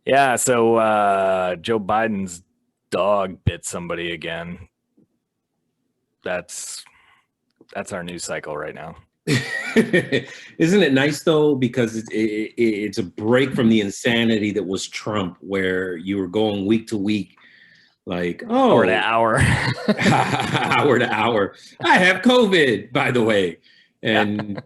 Yeah, so Joe Biden's dog bit somebody again. That's our news cycle right now. Isn't it nice though? Because it's a break from the insanity that was Trump, where you were going week to week, like, Hour to oh, hour. hour to hour. I have COVID, by the way, Yeah. and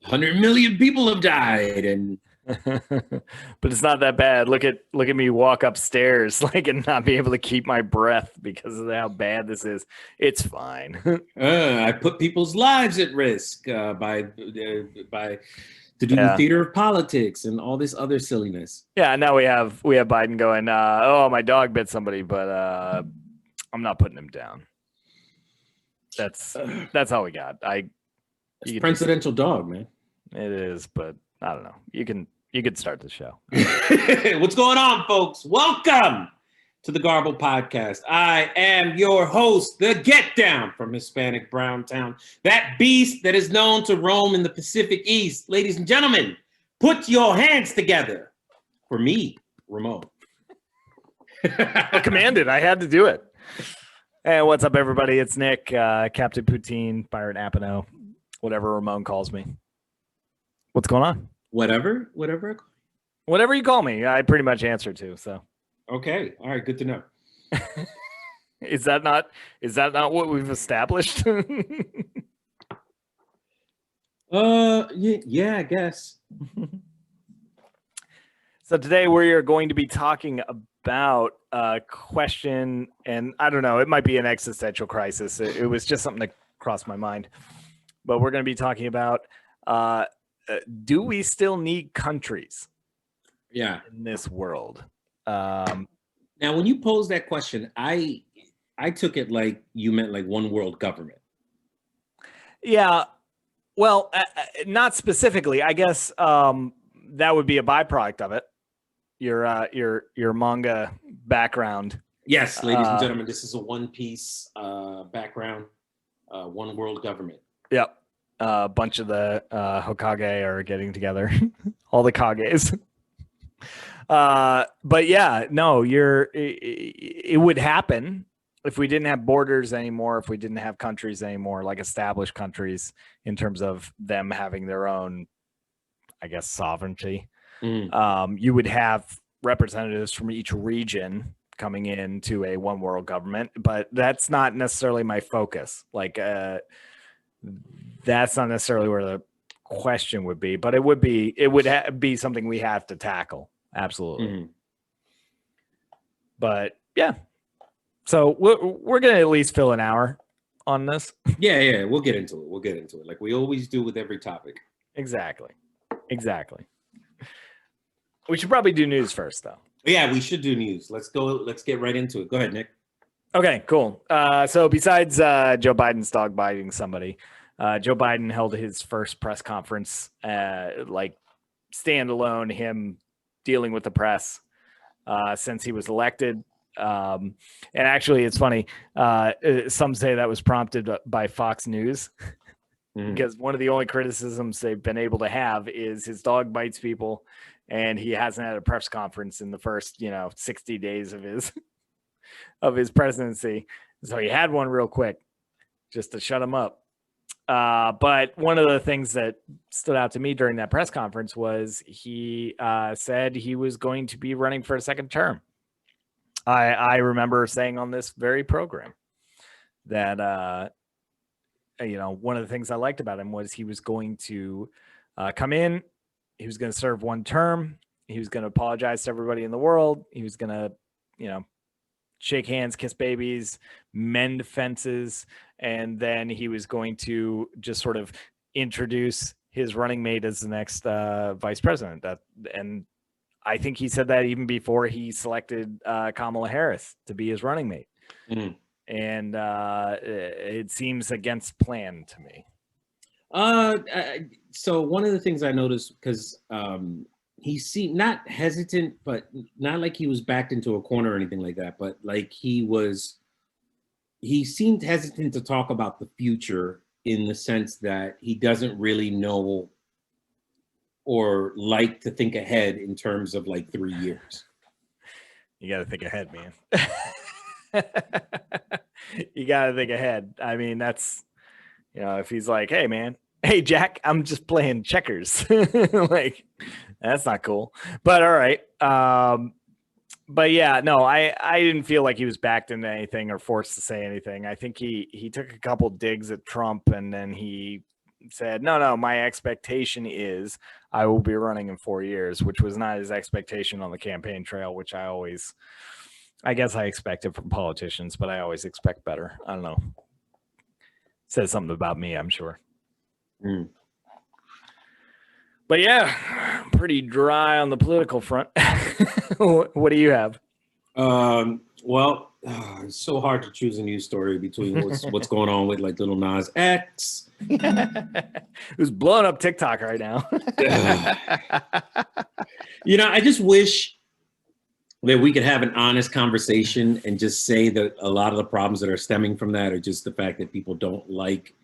100 million people have died, and But it's not that bad. Look at me walk upstairs and not be able to keep my breath because of how bad this is. It's fine. I put people's lives at risk by to do the Yeah. theater of politics and all this other silliness. Yeah, now we have Biden going, oh, my dog bit somebody, but I'm not putting him down. That's all we got. It's presidential dog, man. It is, but I don't know. You could start the show. What's going on, folks? Welcome to the Garble Podcast. I am your host, the Get Down from Hispanic Browntown, that beast that is known to roam in the Pacific East. Ladies and gentlemen, put your hands together for me, Ramon. I commanded. I had to do it. Hey, what's up, everybody? It's Nick, Captain Poutine, Byron Apano, whatever Ramon calls me. What's going on? Whatever you call me, I pretty much answer to. So okay, all right, good to know. Is that not what we've established? Yeah, I guess. So today we are going to be talking about a question, and I don't know, it might be an existential crisis. It was just something that crossed my mind. But we're going to be talking about do we still need countries? Yeah. In this world. Now, when you posed that question, I took it like you meant like one world government. Yeah. Well, not specifically. I guess that would be a byproduct of it. Your manga background. Yes, ladies and gentlemen, this is a One Piece background, one world government. Yep. A bunch of the Hokage are getting together. All the Kages. But yeah, no, it would happen if we didn't have borders anymore, if we didn't have countries anymore, like established countries in terms of them having their own, I guess, sovereignty. You would have representatives from each region coming into a one world government, but that's not necessarily my focus. That's not necessarily where the question would be, but it would be something we have to tackle. Absolutely. But yeah, so we're gonna at least fill an hour on this. Yeah, we'll get into it like we always do with every topic. Exactly. We should probably do news first, though. Yeah, we should do news. Let's get right into it. Go ahead, Nick. Okay, cool. So besides Joe Biden's dog biting somebody, Joe Biden held his first press conference, standalone, him dealing with the press since he was elected. And actually, it's funny. Some say that was prompted by Fox News because one of the only criticisms they've been able to have is his dog bites people, and he hasn't had a press conference in the first 60 days of his presidency. So he had one real quick just to shut him up. But one of the things that stood out to me during that press conference was he said he was going to be running for a second term. I remember saying on this very program that, one of the things I liked about him was he was going to come in, he was going to serve one term, he was going to apologize to everybody in the world, he was going to, shake hands, kiss babies, mend fences, and then he was going to just sort of introduce his running mate as the next vice president. And I think he said that even before he selected Kamala Harris to be his running mate. And it seems against plan to me. So one of the things I noticed, because he seemed not hesitant, but not like he was backed into a corner or anything like that, but like he seemed hesitant to talk about the future in the sense that he doesn't really know or like to think ahead in terms of like 3 years. You got to think ahead, man. You got to think ahead. I mean, that's, if he's like, hey, man, hey, Jack, I'm just playing checkers. Like, that's not cool. But all right. But yeah, no, I didn't feel like he was backed into anything or forced to say anything. I think he took a couple digs at Trump, and then he said, no, my expectation is I will be running in 4 years, which was not his expectation on the campaign trail, which I guess I expected from politicians, but I always expect better. I don't know. Says something about me, I'm sure. But yeah, pretty dry on the political front. What do you have? Well, it's so hard to choose a news story between what's going on with like Lil Nas X. Who's blowing up TikTok right now. I just wish that we could have an honest conversation and just say that a lot of the problems that are stemming from that are just the fact that people don't like,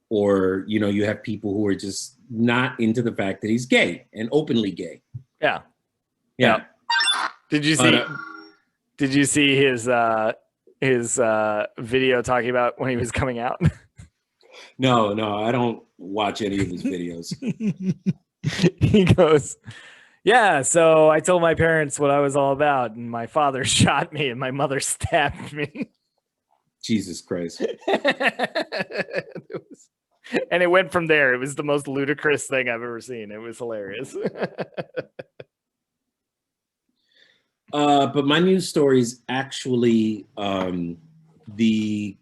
or, you have people who are just not into the fact that he's gay and openly gay. Yeah. Yeah. Did you see his video talking about when he was coming out? No, I don't watch any of his videos. He goes, yeah, so I told my parents what I was all about, and my father shot me and my mother stabbed me. Jesus Christ. And it went from there. It was the most ludicrous thing I've ever seen. It was hilarious. But my news story is actually the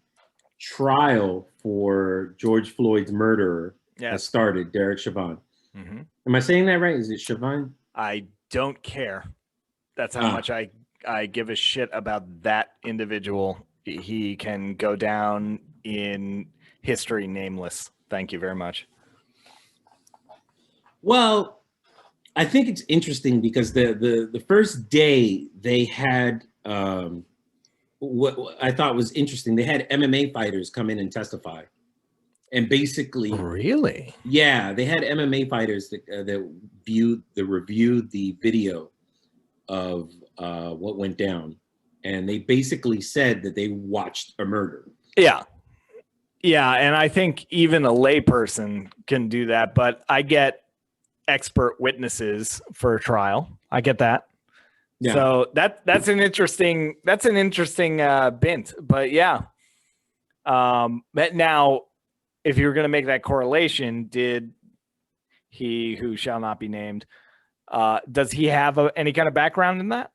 trial for George Floyd's murderer has started, Derek Chauvin. Mm-hmm. Am I saying that right? Is it Chauvin? I don't care. That's how much I give a shit about that individual. He can go down in history nameless. Thank you very much. Well, I think it's interesting because the first day they had what I thought was interesting. They had MMA fighters come in and testify, and basically, really, yeah, they had MMA fighters that reviewed the video of what went down, and they basically said that they watched a murder. Yeah, and I think even a layperson can do that, but I get expert witnesses for a trial. I get that. Yeah. So that's an interesting bent. But yeah. Now, if you're going to make that correlation, did he who shall not be named, does he have any kind of background in that?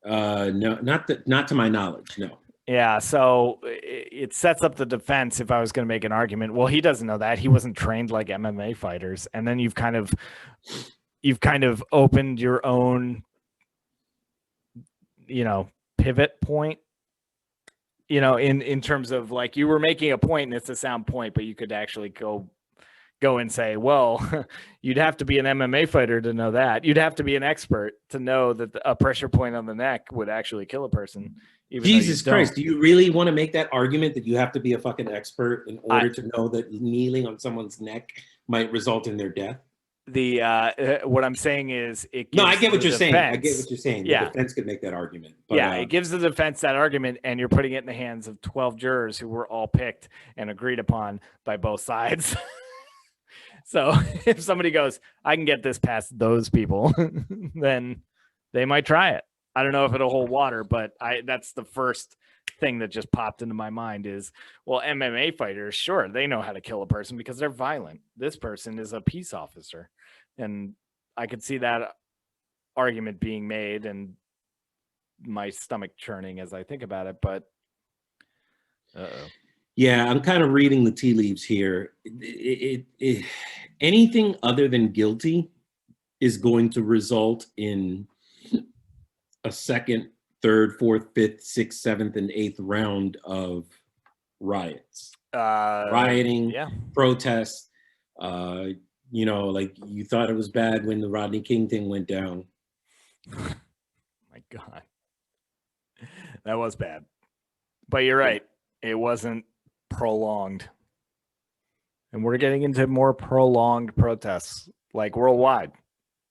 No, not to my knowledge. No. Yeah, so it sets up the defense if I was going to make an argument. Well, he doesn't know that. He wasn't trained like MMA fighters. And then you've kind of opened your own, pivot point, in terms of like you were making a point and it's a sound point, but you could actually go and say, well, you'd have to be an MMA fighter to know that. You'd have to be an expert to know that a pressure point on the neck would actually kill a person. Jesus Christ, do you really want to make that argument that you have to be a fucking expert in order to know that kneeling on someone's neck might result in their death? What I'm saying is it gives I get what you're defense. saying. I get what you're saying. Yeah. The defense could make that argument. But, yeah, it gives the defense that argument, and you're putting it in the hands of 12 jurors who were all picked and agreed upon by both sides. So if somebody goes, I can get this past those people, then they might try it. I don't know if it'll hold water, but that's the first thing that just popped into my mind is, well, MMA fighters, sure, they know how to kill a person because they're violent. This person is a peace officer. And I could see that argument being made and my stomach churning as I think about it, but yeah, I'm kind of reading the tea leaves here. Anything other than guilty is going to result in a second, third, fourth, fifth, sixth, seventh, and eighth round of riots, rioting, protests. Like you thought it was bad when the Rodney King thing went down. My God, that was bad. But you're right. It wasn't prolonged. And we're getting into more prolonged protests, like worldwide.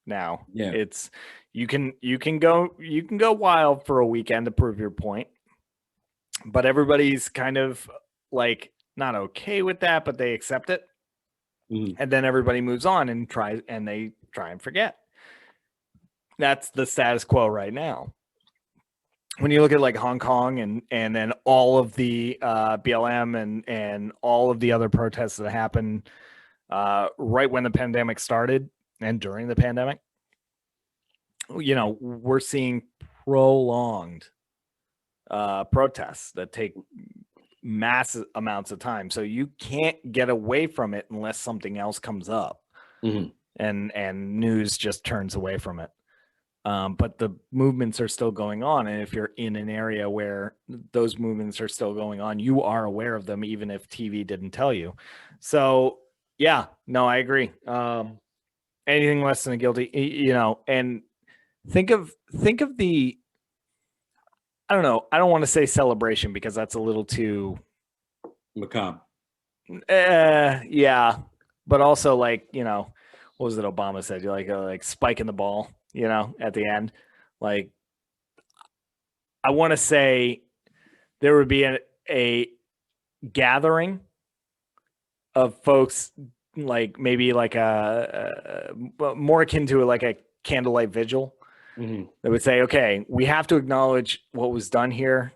now. Yeah. It's you can go wild for a weekend to prove your point, but everybody's kind of like not okay with that, but they accept it. And then everybody moves on and they try and forget. That's the status quo right now. When you look at like Hong Kong and then all of the BLM and all of the other protests that happened right when the pandemic started and during the pandemic, you know, we're seeing prolonged protests that take massive amounts of time. So you can't get away from it unless something else comes up, and news just turns away from it. But the movements are still going on, and if you're in an area where those movements are still going on, you are aware of them, even if TV didn't tell you. So yeah, no, I agree. Anything less than a guilty, you know, and think of the, I don't know, I don't want to say celebration because that's a little too macabre. Yeah, but also like, you know, what was it Obama said? You're like spiking the ball, you know, at the end. Like, I want to say there would be a gathering of folks, like maybe like a more akin to like a candlelight vigil. That would say, okay, we have to acknowledge what was done here.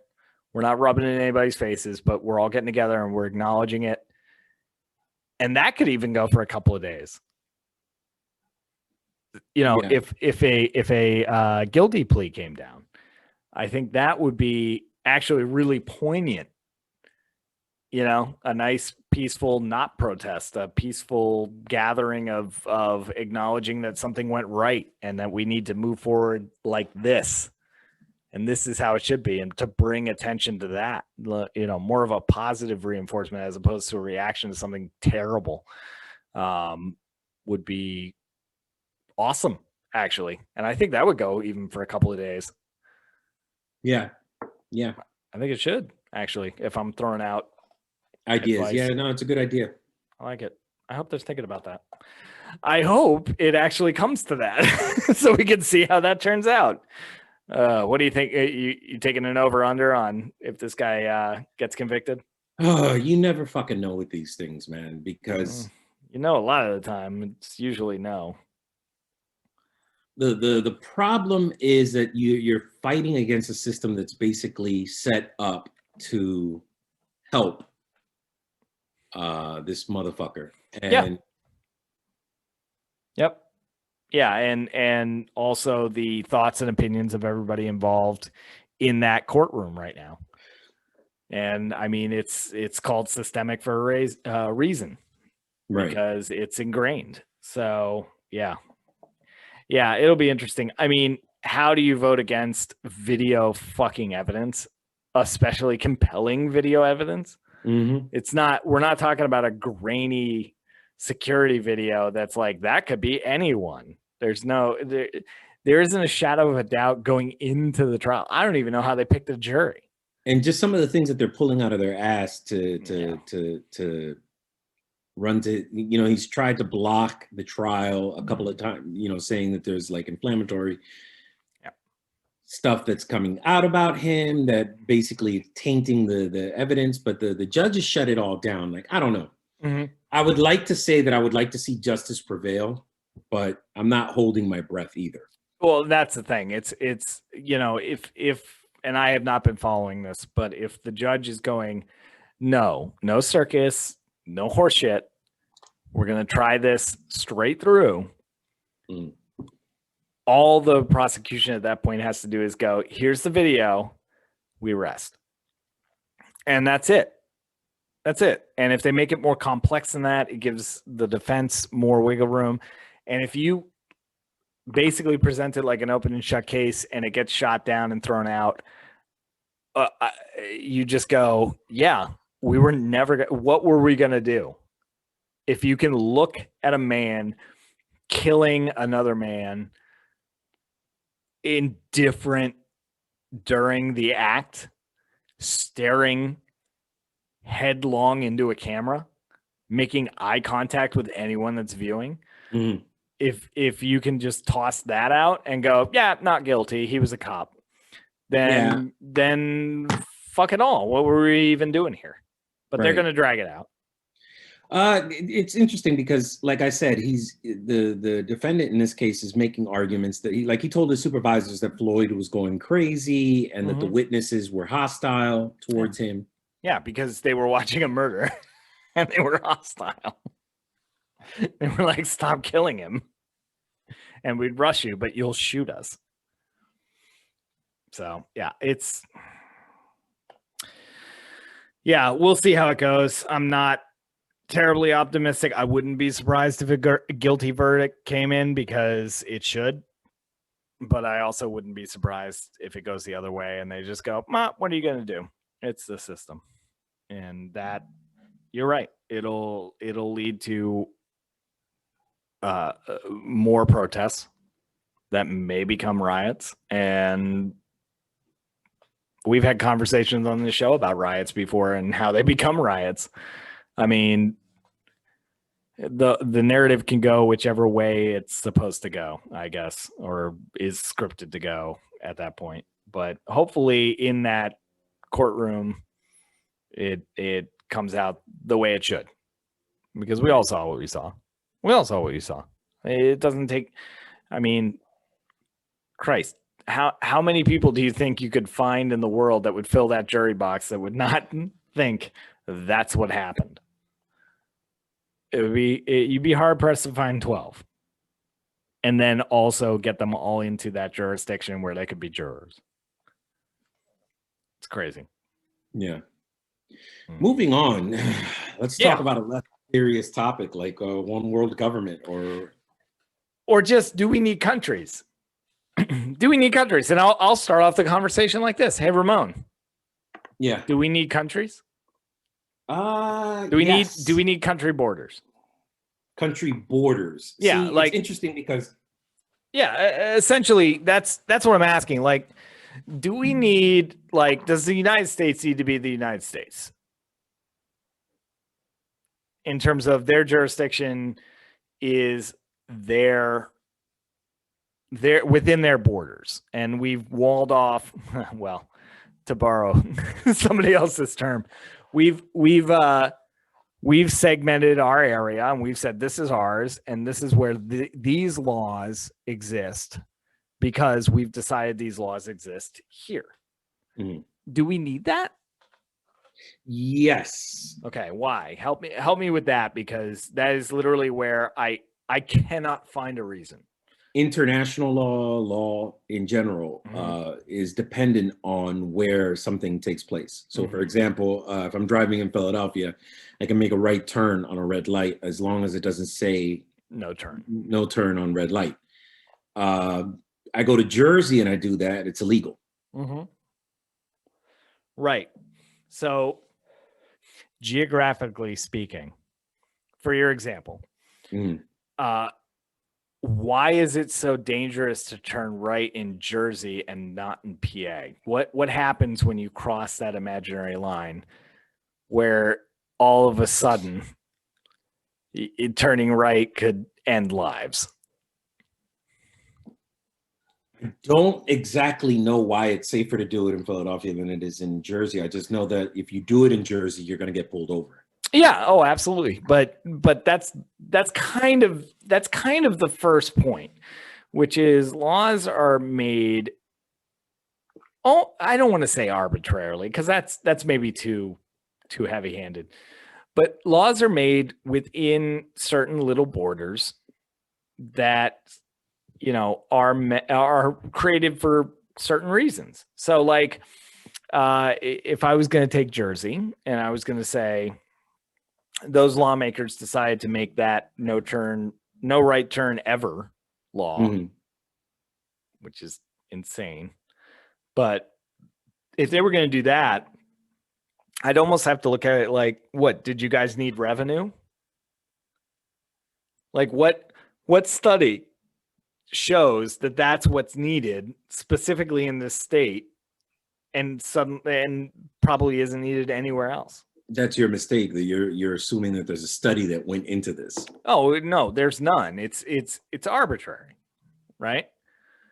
We're not rubbing it in anybody's faces, but we're all getting together and we're acknowledging it. And that could even go for a couple of days. You know, Yeah. if a guilty plea came down, I think that would be actually really poignant. You know, a nice peaceful, not protest, a peaceful gathering of acknowledging that something went right and that we need to move forward like this. And this is how it should be. And to bring attention to that, you know, more of a positive reinforcement as opposed to a reaction to something terrible, would be awesome, actually. And I think that would go even for a couple of days. Yeah. Yeah. I think it should, actually, if I'm throwing out ideas. advice. Yeah, no, it's a good idea. I like it. I hope they're thinking about that. I hope it actually comes to that so we can see how that turns out. What do you think? You taking an over under on if this guy gets convicted? Oh, you never fucking know with these things, man, because you know, a lot of the time it's usually no. The problem is that you're fighting against a system that's basically set up to help this motherfucker. And Yep. Yeah, and also the thoughts and opinions of everybody involved in that courtroom right now. And I mean, it's called systemic for a reason, right? Because it's ingrained. So yeah, it'll be interesting. I mean, how do you vote against video fucking evidence, especially compelling video evidence? It's not. We're not talking about a grainy security video that's like that could be anyone. There's no there isn't a shadow of a doubt going into the trial. I don't even know how they picked a jury. And just some of the things that they're pulling out of their ass to run to, you know, he's tried to block the trial a couple of times, you know, saying that there's like inflammatory stuff that's coming out about him that basically tainting the evidence, but the judges shut it all down. Like, I don't know. I would like to say that I would like to see justice prevail, but I'm not holding my breath either. Well, that's the thing. It's you know, if and I have not been following this, but if the judge is going, no circus, no horseshit, we're going to try this straight through. All the prosecution at that point has to do is go, here's the video, we rest. And that's it. That's it. And if they make it more complex than that, it gives the defense more wiggle room. And if you basically present it like an open and shut case and it gets shot down and thrown out, you just go, yeah, we were never, what were we going to do? If you can look at a man killing another man indifferent during the act, staring headlong into a camera, making eye contact with anyone that's viewing, if you can just toss that out and go, yeah, not guilty, he was a cop, then fuck it all. What were we even doing here? But they're going to drag it out. It's interesting because, like I said, he's the defendant in this case is making arguments that he told his supervisors that Floyd was going crazy and that the witnesses were hostile towards him. Yeah, because they were watching a murder and they were hostile. They were like, stop killing him. And we'd rush you, but you'll shoot us. So, we'll see how it goes. I'm not terribly optimistic. I wouldn't be surprised if a guilty verdict came in, because it should. But I also wouldn't be surprised if it goes the other way and they just go, Ma, what are you going to do? It's the system. And that, you're right. It'll lead to more protests that may become riots. And we've had conversations on the show about riots before and how they become riots. I mean, the narrative can go whichever way it's supposed to go, I guess, or is scripted to go at that point. But hopefully in that courtroom, it comes out the way it should, because we all saw what we saw. It doesn't take, I mean, Christ, how many people do you think you could find in the world that would fill that jury box that would not think that's what happened? You'd be hard pressed to find 12, and then also get them all into that jurisdiction where they could be jurors. It's crazy. Yeah. Moving on, let's talk about a less serious topic like one world government, or just, do we need countries? Do we need countries? And I'll start off the conversation like this. Hey, Ramon. Yeah. Do we need countries? Do we need country borders? Country borders. Yeah. See, like, it's interesting because. Yeah. Essentially, that's what I'm asking. Like, do we need, like, does the United States need to be the United States? In terms of their jurisdiction is they're within their borders, and we've walled off, well, to borrow somebody else's term, we've segmented our area, and we've said this is ours and this is where these laws exist, because we've decided these laws exist here. Do we need that? Yes. Okay, why? Help me with that, because that is literally where I cannot find a reason. International law in general, is dependent on where something takes place. So, for example, if I'm driving in Philadelphia, I can make a right turn on a red light as long as it doesn't say no turn on red light. I go to Jersey and I do that, it's illegal. Right. So, geographically speaking, for your example, why is it so dangerous to turn right in Jersey and not in PA? What happens when you cross that imaginary line where all of a sudden turning right could end lives? I don't exactly know why it's safer to do it in Philadelphia than it is in Jersey. I just know that if you do it in Jersey, you're going to get pulled over. Yeah. Oh, absolutely. But that's kind of the first point, which is laws are made. Oh, I don't want to say arbitrarily, because that's maybe too heavy-handed. But laws are made within certain little borders that, you know, are created for certain reasons. So, like, if I was going to take Jersey and I was going to say, those lawmakers decided to make that no right turn ever law, which is insane. But if they were going to do that, I'd almost have to look at it like, what, did you guys need revenue? Like, what study shows that that's what's needed specifically in this state, and probably isn't needed anywhere else? That's your mistake. That you're assuming that there's a study that went into this. Oh no, there's none. It's arbitrary, right?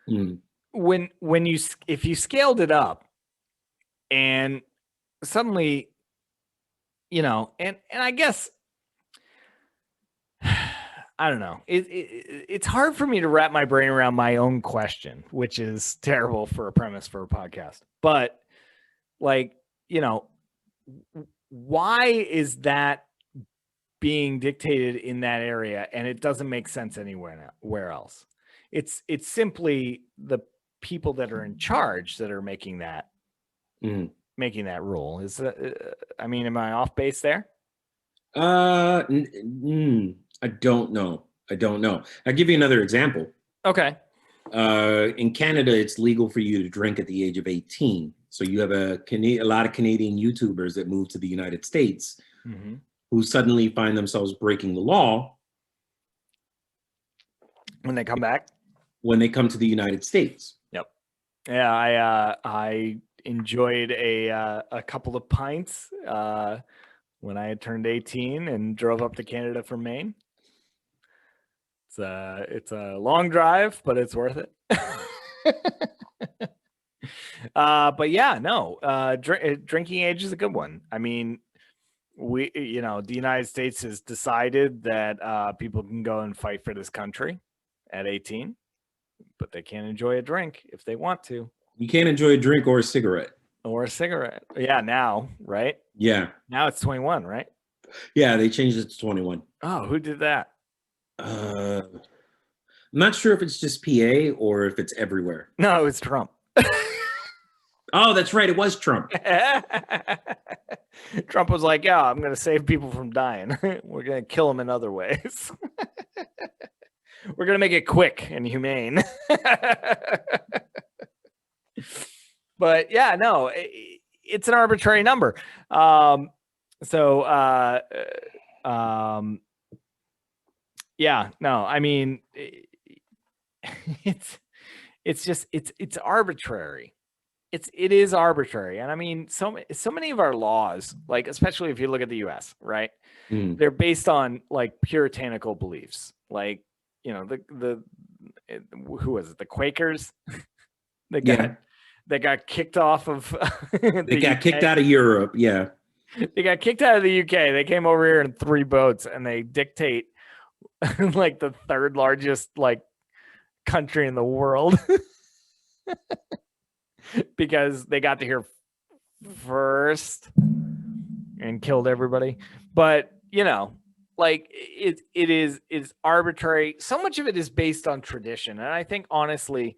Mm. When you if you scaled it up, and suddenly, and I guess I don't know. It's hard for me to wrap my brain around my own question, which is terrible for a premise for a podcast. But like, why is that being dictated in that area and it doesn't make sense anywhere else? It's simply the people that are in charge that are making that rule. Is I mean, am I off base there? I don't know. I'll give you another example. Okay. In Canada, it's legal for you to drink at the age of 18. So you have a lot of Canadian YouTubers that move to the United States who suddenly find themselves breaking the law when they come back. When they come to the United States. Yep. Yeah, I enjoyed a couple of pints when I had turned 18 and drove up to Canada from Maine. It's a long drive, but it's worth it. But yeah, no, drinking age is a good one. I mean, the United States has decided that people can go and fight for this country at 18, but they can't enjoy a drink if they want to. You can't enjoy a drink or a cigarette. Yeah, now, right? Yeah. Now it's 21, right? Yeah, they changed it to 21. Oh, who did that? I'm not sure if it's just PA or if it's everywhere. No, it's Trump. Oh, that's right. It was Trump. Trump was like, yeah, I'm going to save people from dying. We're going to kill them in other ways. We're going to make it quick and humane. But yeah, no, it's an arbitrary number. Yeah, no, I mean, it's arbitrary. It is arbitrary. And I mean, so many of our laws, like, especially if you look at the US, right? They're based on like puritanical beliefs. Like, who was it? The Quakers? They got kicked off of they got kicked out of Europe. Yeah. They got kicked out of the UK. They came over here in 3 boats and they dictate like the 3rd largest like country in the world because they got to here first and killed everybody. But like it's arbitrary. So much of it is based on tradition. And I think honestly,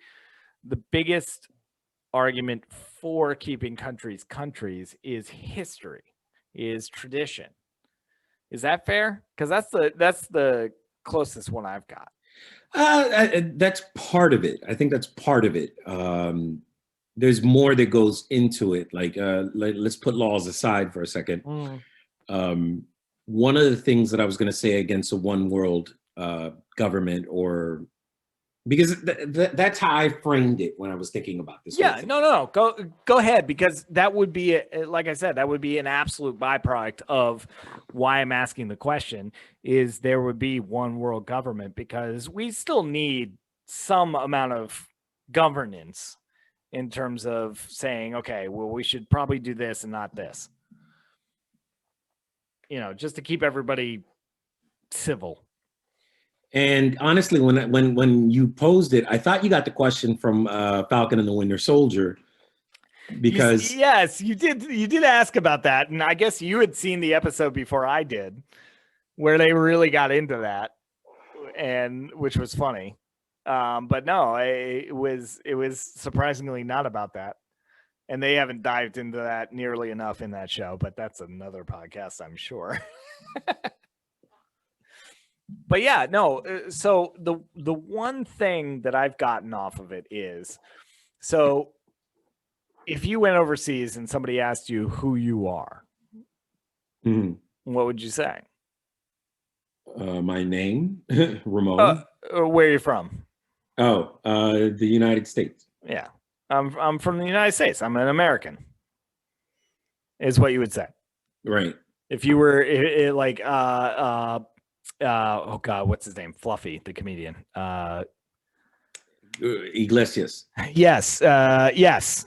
the biggest argument for keeping countries is history, is tradition. Is that fair? Because that's the closest one I've got. That's part of it. I think that's part of it. There's more that goes into it. Like, let's put laws aside for a second. One of the things that I was going to say against a one world government, or because that's how I framed it when I was thinking about this. Yeah, no. Go ahead, because that would be, like I said, that would be an absolute byproduct of why I'm asking the question, is there would be one world government, because we still need some amount of governance in terms of saying, okay, well, we should probably do this and not this. Just to keep everybody civil. And honestly, when you posed it, I thought you got the question from Falcon and the Winter Soldier, because yes, you did ask about that, and I guess you had seen the episode before I did, where they really got into that, and which was funny. But no, it was surprisingly not about that, and they haven't dived into that nearly enough in that show. But that's another podcast, I'm sure. But yeah, no. So the one thing that I've gotten off of it is, so if you went overseas and somebody asked you who you are, what would you say? My name, Ramon. Where are you from? Oh, the United States. Yeah, I'm from the United States. I'm an American, is what you would say. Right. If you were like oh god, what's his name? Fluffy, the comedian. Iglesias. Yes, yes.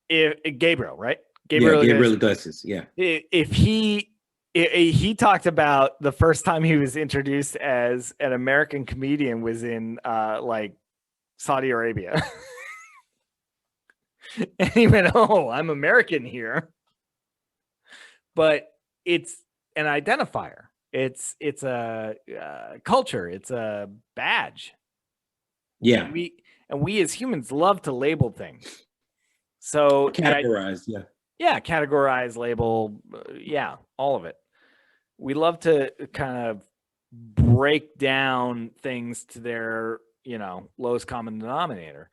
Gabriel, right? Gabriel Iglesias. Yeah. If he talked about the first time he was introduced as an American comedian was in like Saudi Arabia. And he went, "Oh, I'm American here." But it's an identifier. It's a culture. It's a badge. Yeah. And we as humans love to label things. So categorize, yeah, categorize, label, yeah, all of it. We love to kind of break down things to their, lowest common denominator.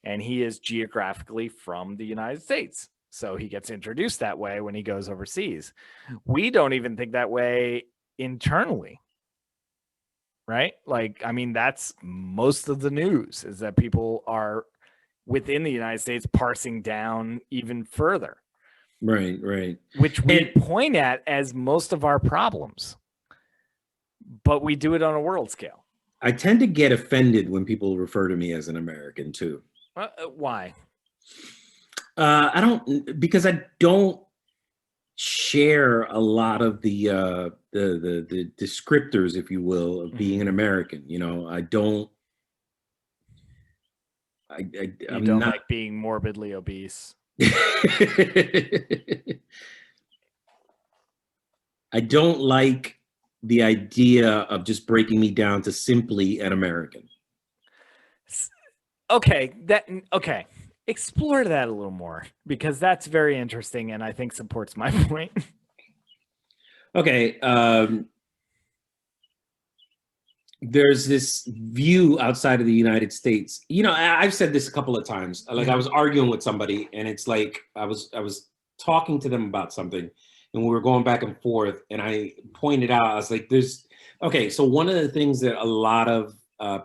And he is geographically from the United States. So he gets introduced that way when he goes overseas. We don't even think that way internally. Right? Like, I mean, that's most of the news is that people are within the United States parsing down even further. Right. Which we point at as most of our problems. But we do it on a world scale. I tend to get offended when people refer to me as an American too. Why? Because I don't share a lot of the descriptors, if you will, of being an American. I don't. I'm don't not like being morbidly obese. I don't like the idea of just breaking me down to simply an American. Okay. Explore that a little more, because that's very interesting and I think supports my point. Okay. There's this view outside of the United States. I've said this a couple of times. Like, I was arguing with somebody, and it's like I was talking to them about something, and we were going back and forth, and I pointed out, I was like, so one of the things that a lot of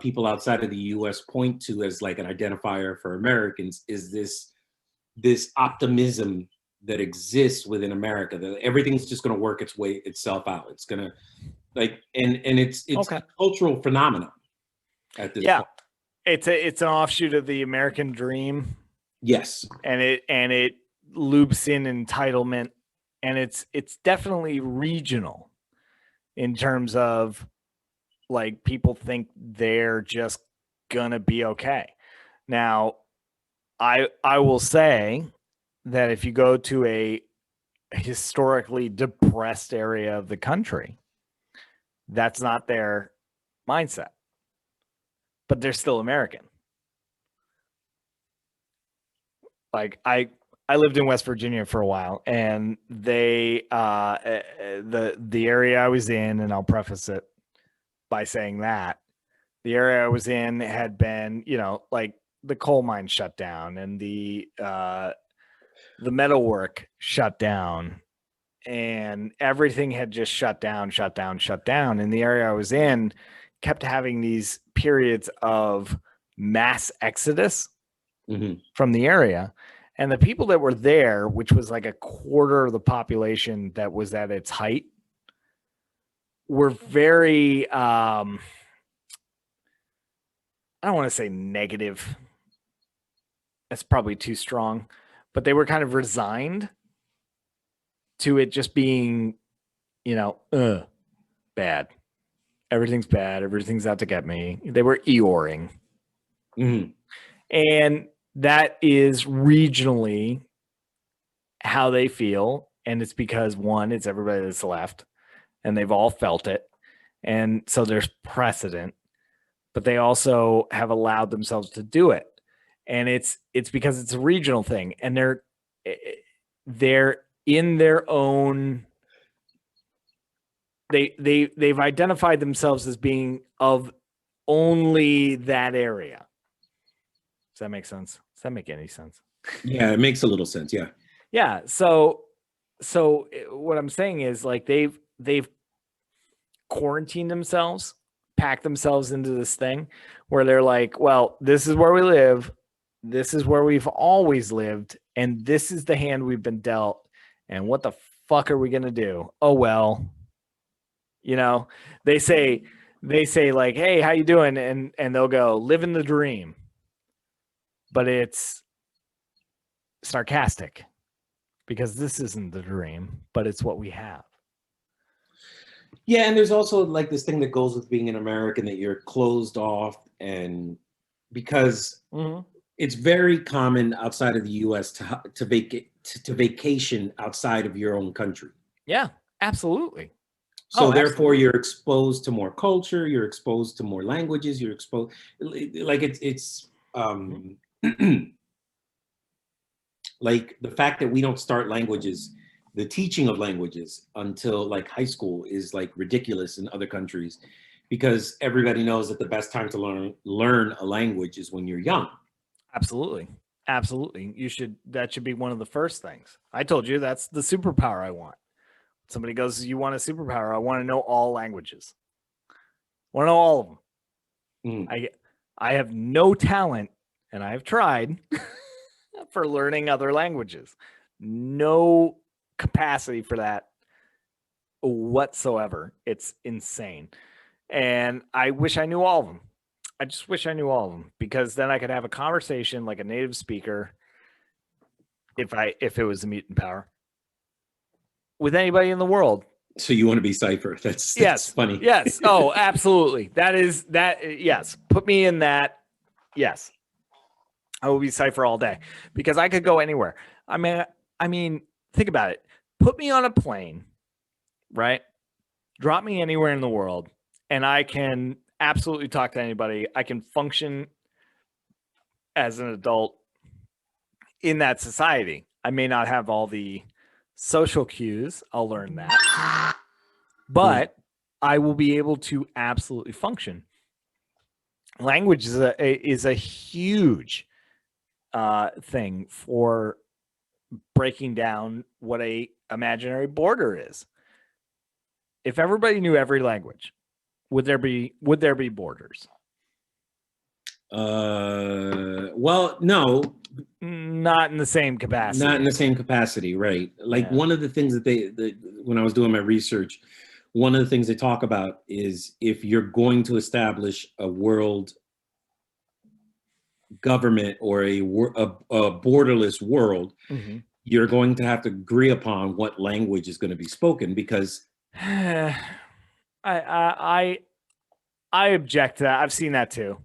people outside of the U.S. point to as like an identifier for Americans is this optimism that exists within America, that everything's just going to work itself out. It's going to and it's okay. A cultural phenomenon at this point. It's an offshoot of the American dream. Yes. And it loops in entitlement, and it's definitely regional in terms of, like, people think they're just gonna be okay. Now, I will say that if you go to a historically depressed area of the country, that's not their mindset, but they're still American. Like, I lived in West Virginia for a while, and they the area I was in, and I'll preface it by saying that the area I was in had been, like, the coal mine shut down and the metalwork shut down, and everything had just shut down. And the area I was in kept having these periods of mass exodus from the area. And the people that were there, which was like a quarter of the population that was at its height, were very, I don't want to say negative. That's probably too strong, but they were kind of resigned to it just being, bad. Everything's bad. Everything's out to get me. They were Eeyoring. And that is regionally how they feel. And it's because, one, it's everybody that's left, and they've all felt it. And so there's precedent, but they also have allowed themselves to do it. And it's because it's a regional thing, and they're in their own, they've identified themselves as being of only that area. Does that make sense? Does that make any sense? Yeah, it makes a little sense. Yeah. Yeah. So what I'm saying is, like, they've quarantined themselves, packed themselves into this thing where they're like, well, this is where we live. This is where we've always lived. And this is the hand we've been dealt. And what the fuck are we gonna do? Oh well, you know, they say like, hey, how you doing? And they'll go, living the dream, but it's sarcastic because this isn't the dream, but it's what we have. Yeah, and there's also like this thing that goes with being an American, that you're closed off, and because it's very common outside of the U.S. to vacation outside of your own country. Yeah, absolutely. So therefore, you're exposed to more culture. You're exposed to more languages. You're exposed, like it's like the fact that we don't start languages, the teaching of languages until like high school is like ridiculous in other countries, because everybody knows that the best time to learn a language is when you're young. Absolutely. That should be one of the first things. I told you that's the superpower I want. Somebody goes, you want a superpower? I want to know all languages. I want to know all of them. I have no talent, and I have tried for learning other languages. No capacity for that whatsoever. It's insane. And I wish I knew all of them. I just wish I knew all of them, because then I could have a conversation like a native speaker, if it was a mutant power, with anybody in the world. So you want to be Cypher? That's funny. Yes. Oh, absolutely. Yes. Put me in that. Yes. I will be Cypher all day, because I could go anywhere. I mean, think about it. Put me on a plane, right? Drop me anywhere in the world, and I can absolutely talk to anybody. I can function as an adult in that society. I may not have all the social cues. I'll learn that, but I will be able to absolutely function. Language is a huge thing for breaking down what a imaginary border is. If everybody knew every language, would there be borders? Well, no, not in the same capacity. Not in the same capacity, right? Like one of the things that when I was doing my research, one of the things they talk about is if you're going to establish a world government or a borderless world, you're going to have to agree upon what language is going to be spoken, because I object to that. I've seen that too.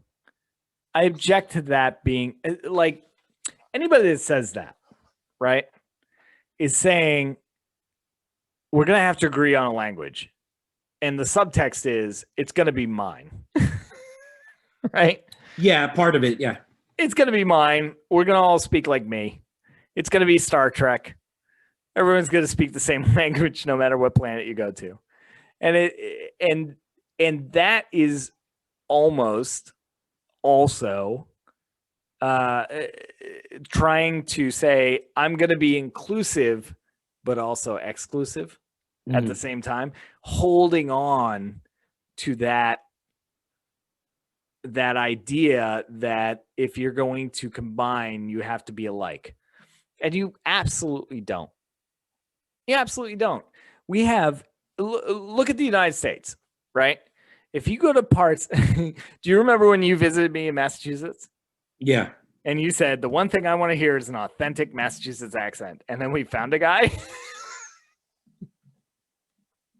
I object to that being like, anybody that says that, right, is saying we're going to have to agree on a language. And the subtext is it's going to be mine. Right? Yeah, part of it. Yeah. It's going to be mine. We're going to all speak like me. It's going to be Star Trek. Everyone's going to speak the same language no matter what planet you go to. And that is almost also trying to say, I'm going to be inclusive, but also exclusive at the same time, holding on to that idea that if you're going to combine, you have to be alike. And you absolutely don't. You absolutely don't. We have, look at the United States, right? If you go to parts, do you remember when you visited me in Massachusetts? Yeah. And you said, the one thing I want to hear is an authentic Massachusetts accent. And then we found a guy.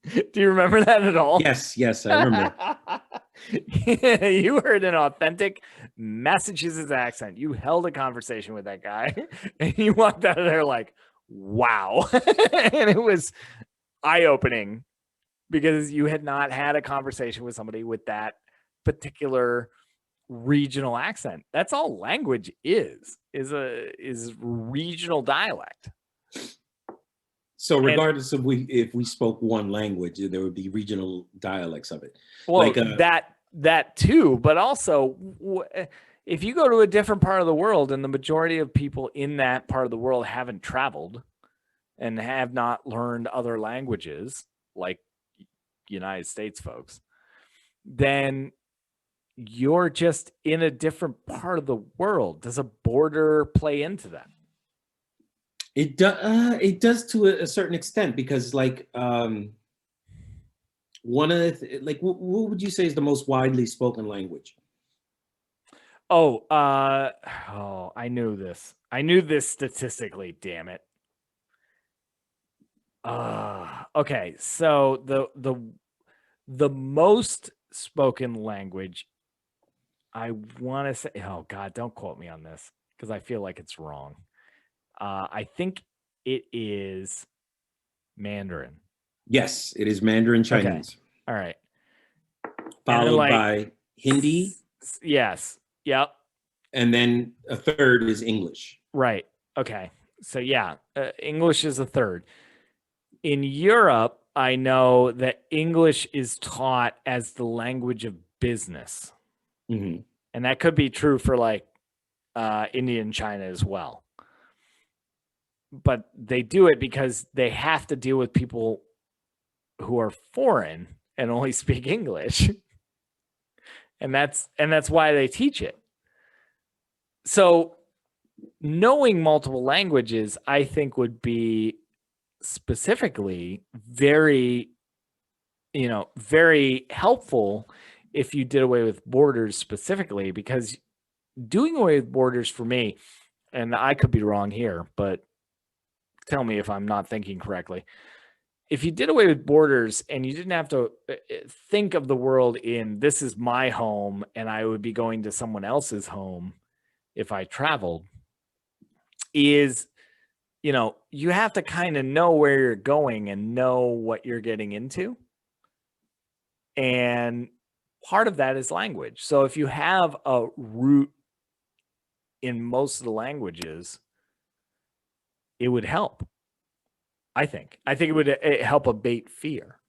Do you remember that at all? Yes, I remember. You heard an authentic Massachusetts accent. You held a conversation with that guy, and you walked out of there like, wow. And it was eye-opening, because you had not had a conversation with somebody with that particular regional accent. That's all language is regional dialect. So regardless of if we spoke one language, there would be regional dialects of it. Well, like, that too, but also if you go to a different part of the world and the majority of people in that part of the world haven't traveled and have not learned other languages like United States folks, then you're just in a different part of the world. Does a border play into that? It does to a certain extent because like one of the like what would you say is the most widely spoken language? I knew this. I knew this statistically, damn it. Okay. So the most spoken language, I want to say, oh God, don't quote me on this because I feel like it's wrong. I think it is Mandarin. Yes, it is Mandarin Chinese. All right. Followed like, by Hindi. Yes. Yep. And then a third is English. Right. Okay. So yeah, English is a third. In Europe, I know that English is taught as the language of business. Mm-hmm. And that could be true for like India and China as well. But they do it because they have to deal with people who are foreign and only speak English. And that's why they teach it. So knowing multiple languages, I think, would be specifically very, very helpful if you did away with borders specifically, because doing away with borders for me, and I could be wrong here, but tell me if I'm not thinking correctly. If you did away with borders and you didn't have to think of the world in this is my home and I would be going to someone else's home if I traveled, is, you have to kind of know where you're going and know what you're getting into. And part of that is language. So if you have a root in most of the languages, it would help. I think it would help abate fear.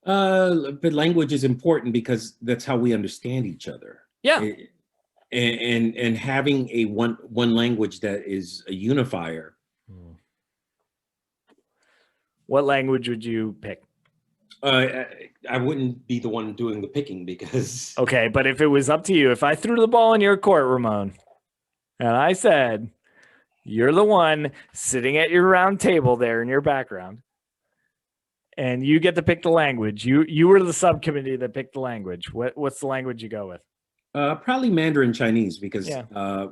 But language is important because that's how we understand each other. Yeah. And having a one language that is a unifier. What language would you pick? I wouldn't be the one doing the picking because. Okay, but if it was up to you, if I threw the ball in your court, Ramon, and I said, you're the one sitting at your round table there in your background, and you get to pick the language. You were the subcommittee that picked the language. What's the language you go with? Probably Mandarin Chinese, because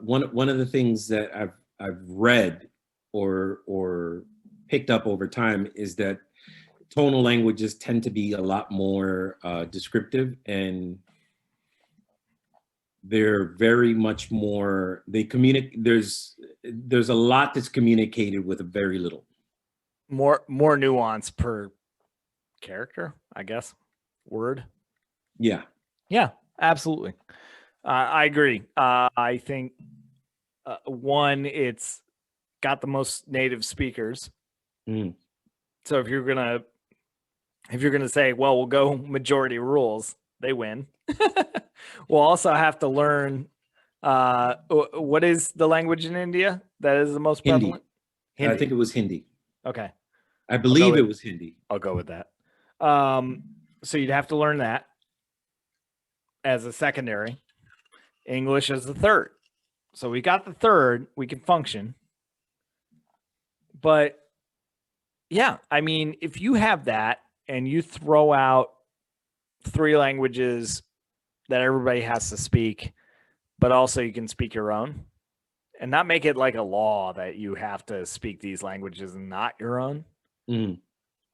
one of the things that I've read or picked up over time is that tonal languages tend to be a lot more descriptive, and they're very much more, they communicate, there's a lot that's communicated with a very little. More nuance per character, I guess. Word. Yeah, absolutely. I agree. I think one, it's got the most native speakers. So if you're gonna say, well, we'll go majority rules, they win. We'll also have to learn what is the language in India that is the most prevalent? Hindi. I think it was Hindi. Okay. I believe it was Hindi. I'll go with that. So you'd have to learn that as a secondary, English as the third. So we got the third, we can function. But yeah, I mean, if you have that and you throw out 3 languages that everybody has to speak, but also you can speak your own, and not make it like a law that you have to speak these languages and not your own.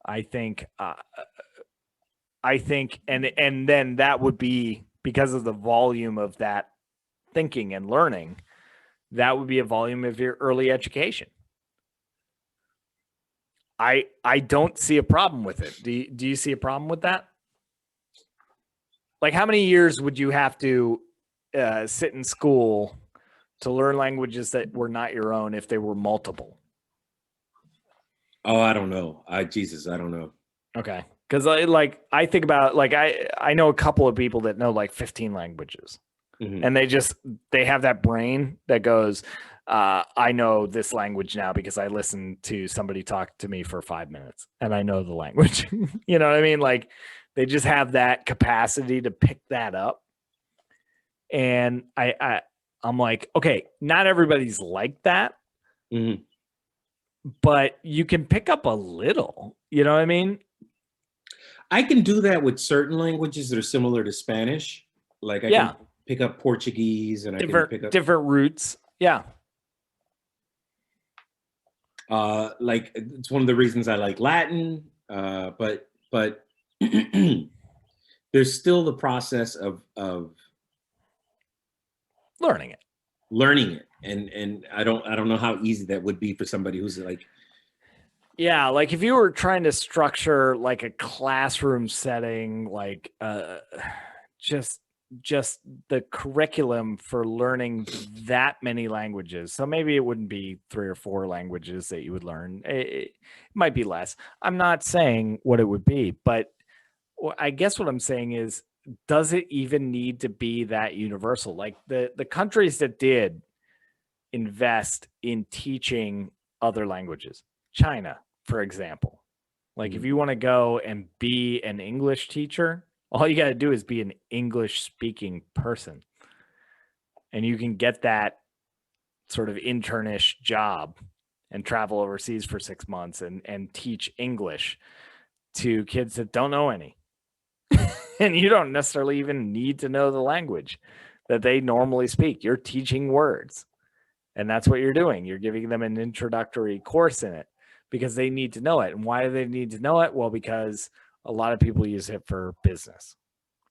I think, and then that would be, because of the volume of that thinking and learning, that would be a volume of your early education. I don't see a problem with it. Do you see a problem with that? Like, how many years would you have to sit in school to learn languages that were not your own if they were multiple? Oh, I don't know. I don't know. Okay. Because I think about, like, I know a couple of people that know like 15 languages. And they have that brain that goes, I know this language now because I listened to somebody talk to me for 5 minutes and I know the language. You know what I mean? Like, they just have that capacity to pick that up. And I'm like, okay, not everybody's like that, Mhm. but you can pick up a little. You know what I mean? I can do that with certain languages that are similar to Spanish. Like I Yeah, can pick up Portuguese and I can pick up different roots. Yeah, like it's one of the reasons I like Latin. But there's still the process of learning it. learning it. And I don't know how easy that would be for somebody who's like, Yeah, like if you were trying to structure like a classroom setting, like just just the curriculum for learning that many languages. So maybe it wouldn't be 3 or 4 languages that you would learn. It might be less. I'm not saying what it would be, but I guess what I'm saying is, does it even need to be that universal? Like the countries that did invest in teaching other languages, China, for example. Like if you want to go and be an English teacher, all you got to do is be an English speaking person. And you can get that sort of internish job and travel overseas for 6 months and teach English to kids that don't know any. And you don't necessarily even need to know the language that they normally speak. You're teaching words. And that's what you're doing. You're giving them an introductory course in it because they need to know it. And why do they need to know it? Well, because a lot of people use it for business,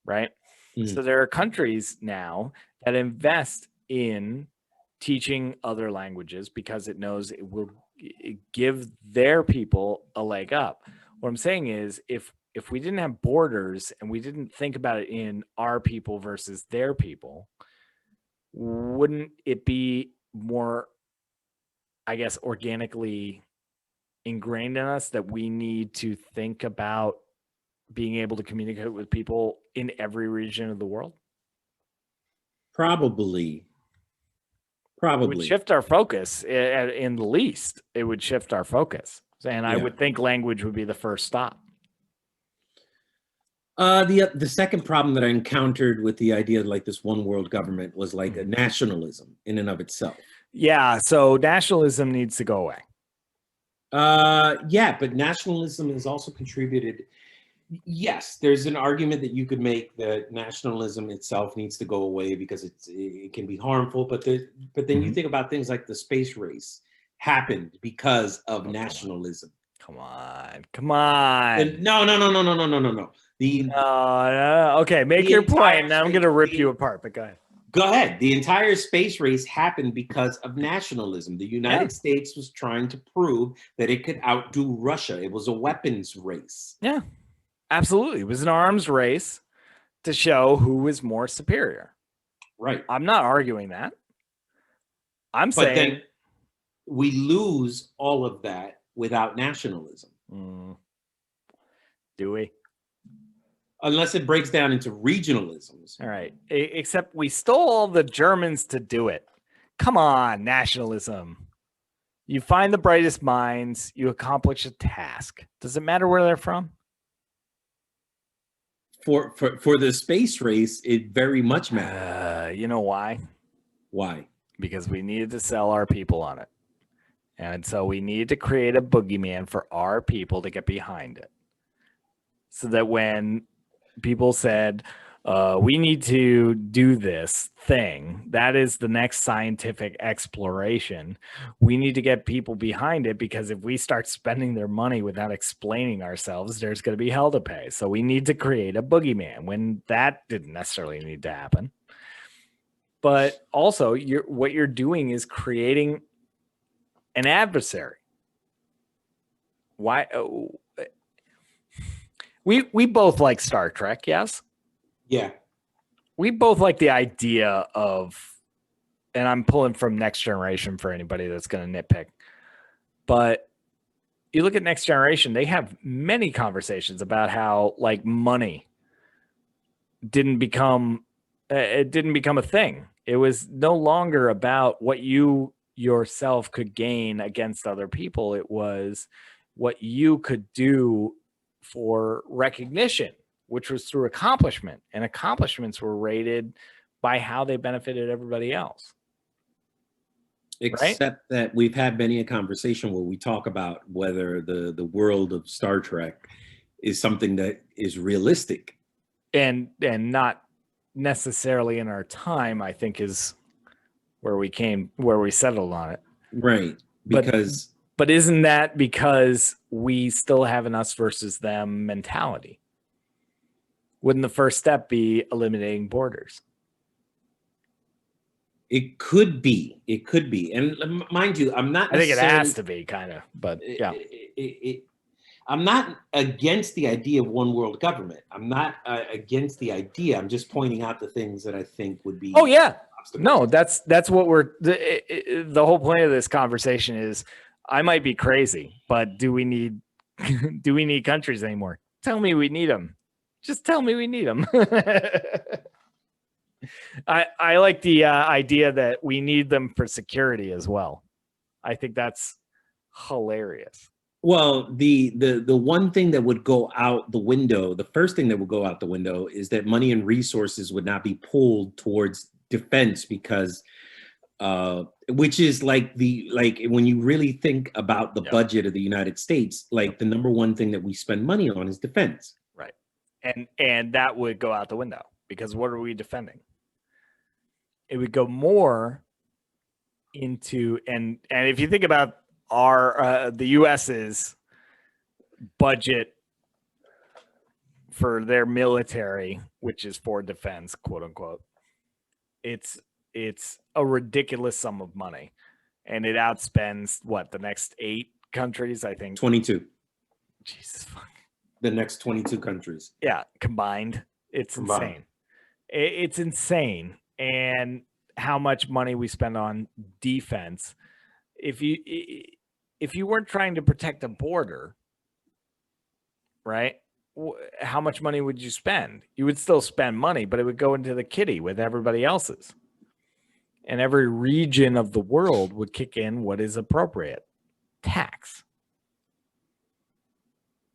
right? Mhm. So there are countries now that invest in teaching other languages because it knows it will give their people a leg up. What I'm saying is if we didn't have borders and we didn't think about it in our people versus their people, wouldn't it be more, I guess, organically ingrained in us that we need to think about being able to communicate with people in every region of the world? probably It would shift our focus in the least. It would shift our focus. And I Yeah. would think language would be the first stop. The second problem that I encountered with the idea of like this one world government was like a nationalism in and of itself. Yeah. So nationalism needs to go away. Yeah, but nationalism has also contributed. Yes, there's an argument that you could make that nationalism itself needs to go away because it can be harmful. But then you think about things like the space race happened because of nationalism. Come on. Come on. No. Okay, make the your point. entire Now I'm going to rip you apart, but go ahead. Go ahead. The entire space race happened because of nationalism. The United States was trying to prove that it could outdo Russia. It was a weapons race. Yeah, absolutely. It was an arms race to show who was more superior. Right. I'm not arguing that. I'm But saying then we lose all of that without nationalism. Do we? Unless it breaks down into regionalisms. All right. Except we stole all the Germans to do it. Come on, nationalism. You find the brightest minds, you accomplish a task. Does it matter where they're from? For the space race, it very much matters. You know why? Why? Because we needed to sell our people on it. And so we needed to create a boogeyman for our people to get behind it. So that when people said, we need to do this thing, that is the next scientific exploration, we need to get people behind it, because if we start spending their money without explaining ourselves, there's going to be hell to pay. So we need to create a boogeyman, when that didn't necessarily need to happen. But also, what you're doing is creating an adversary. Why? We both like Star Trek, yes? Yeah. We both like the idea of, and I'm pulling from Next Generation for anybody that's going to nitpick, but you look at Next Generation, they have many conversations about how like money didn't become a thing. It was no longer about what you yourself could gain against other people. It was what you could do for recognition, which was through accomplishment, and accomplishments were rated by how they benefited everybody else. Except that we've had many a conversation where we talk about whether the world of Star Trek is something that is realistic. And not necessarily in our time, I think, is where we settled on it. Right. Because but isn't that because we still have an us versus them mentality? Wouldn't the first step be eliminating borders? it could be. It could be. And mind you, I'm not I think it has to be kind of, but yeah. I'm not against the idea of one world government. I'm not against the idea. I'm just pointing out the things that I think would be. Oh yeah, no, that's what we're. The whole point of this conversation is, I might be crazy, but do we need countries anymore? Tell me we need them. Just tell me we need them. I like the idea that we need them for security as well. I think that's hilarious. Well, the one thing that would go out the window, the first thing that would go out the window is that money and resources would not be pulled towards defense because which is like when you really think about the budget of the United States, like the number one thing that we spend money on is defense. Right. And that would go out the window because what are we defending? It would go more into and if you think about our the US's budget for their military, which is for defense, quote unquote, it's a ridiculous sum of money, and it outspends what the next 8 countries, I think. 22. Jesus fuck. The next 22 countries. Yeah, combined. It's insane. It's insane, and how much money we spend on defense. If you weren't trying to protect a border, right? How much money would you spend? You would still spend money, but it would go into the kitty with everybody else's. And every region of the world would kick in what is appropriate tax,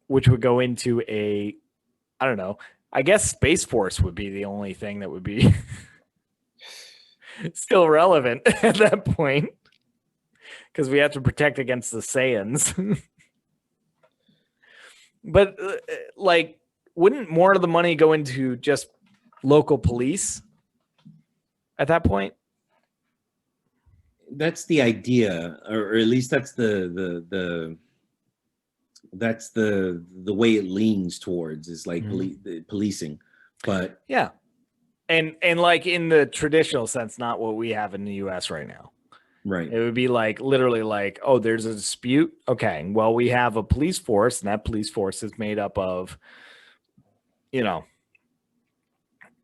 which would go into I don't know, I guess Space Force would be the only thing that would be still relevant at that point. Because we have to protect against the Saiyans. But, like, wouldn't more of the money go into just local police at that point? That's the idea, or at least that's the way it leans towards, is like policing. But yeah, and like in the traditional sense, not what we have in the U.S. right now. Right. It would be like literally like, oh, there's a dispute. Okay, well, we have a police force, and that police force is made up of,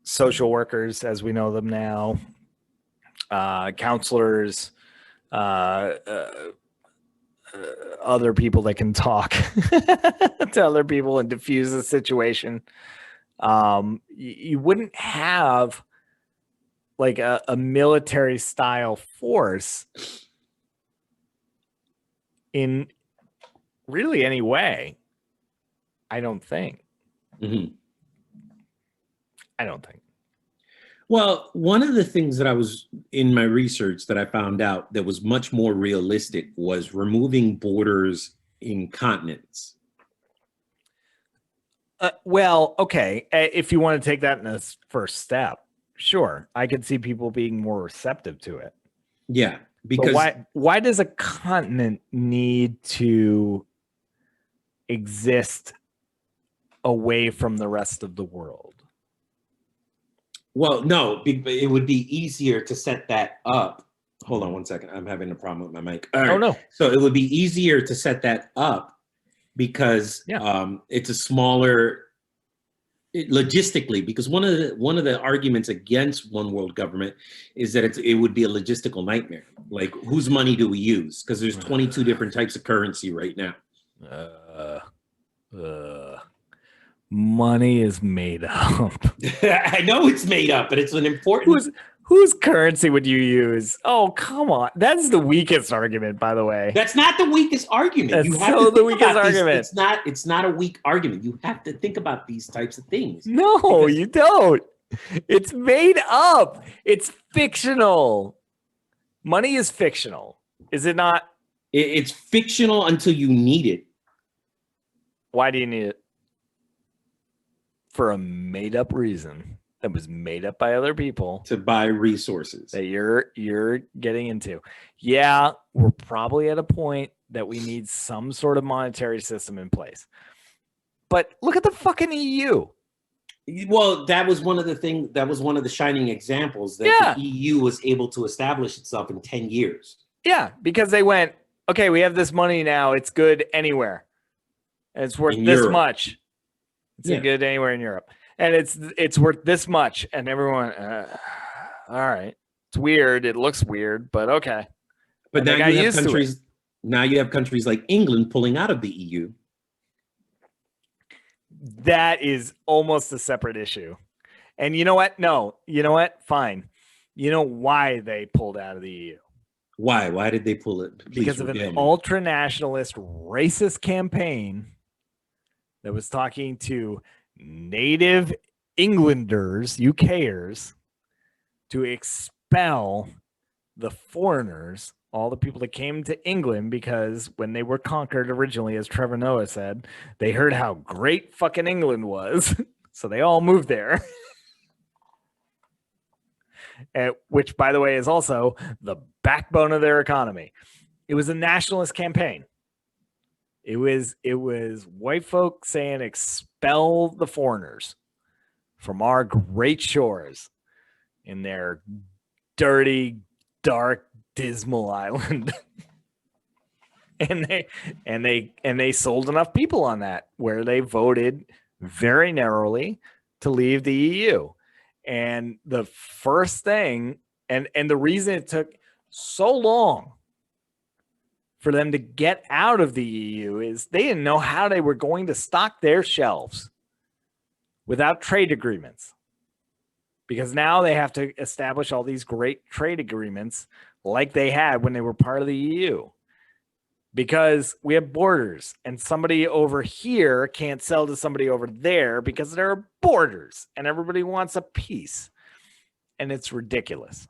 social workers as we know them now, counselors, other people that can talk to other people and diffuse the situation. You wouldn't have like a military style force in really any way. I don't think. Mm-hmm. I don't think. Well, one of the things that I was in my research that I found out that was much more realistic was removing borders in continents. Well, okay. If you want to take that in a first step, sure. I could see people being more receptive to it. Yeah. Because why does a continent need to exist away from the rest of the world? Well, no, it would be easier to set that up. Hold on one second. I'm having a problem with my mic. All right. Oh, no. So it would be easier to set that up because it's a smaller logistically, because one of the arguments against one world government is that it would be a logistical nightmare. Like, whose money do we use? Because there's 22 different types of currency right now. Money is made up. I know it's made up, but it's an important. Whose currency would you use? Oh, come on. That's the weakest argument, by the way. That's not the weakest argument. That's the weakest argument. It's not a weak argument. You have to think about these types of things. No, you don't. It's made up. It's fictional. Money is fictional, is it not? It's fictional until you need it. Why do you need it? For a made-up reason that was made up by other people to buy resources that you're getting into. Yeah, we're probably at a point that we need some sort of monetary system in place. But look at the fucking EU. Well, that was one of the shining examples that the EU was able to establish itself in 10 years. Yeah, because they went, okay, we have this money now. It's good anywhere. And it's worth this much. It's good anywhere in Europe. And it's worth this much. And everyone, all right. It's weird. It looks weird, but okay. But now you have countries like England pulling out of the EU. That is almost a separate issue. And you know what? No, you know what? Fine. You know why they pulled out of the EU? Why? Why did they pull it? Because of an ultra-nationalist racist campaign that was talking to native Englanders, UKers, to expel the foreigners, all the people that came to England, because when they were conquered originally, as Trevor Noah said, they heard how great fucking England was. So they all moved there. Which, by the way, is also the backbone of their economy. It was a nationalist campaign. It was white folk saying expel the foreigners from our great shores in their dirty, dark, dismal island. and they sold enough people on that where they voted very narrowly to leave the EU. And the first thing, and the reason it took so long for them to get out of the EU is they didn't know how they were going to stock their shelves without trade agreements. Because now they have to establish all these great trade agreements like they had when they were part of the EU. Because we have borders, and somebody over here can't sell to somebody over there because there are borders, and everybody wants a piece. And it's ridiculous.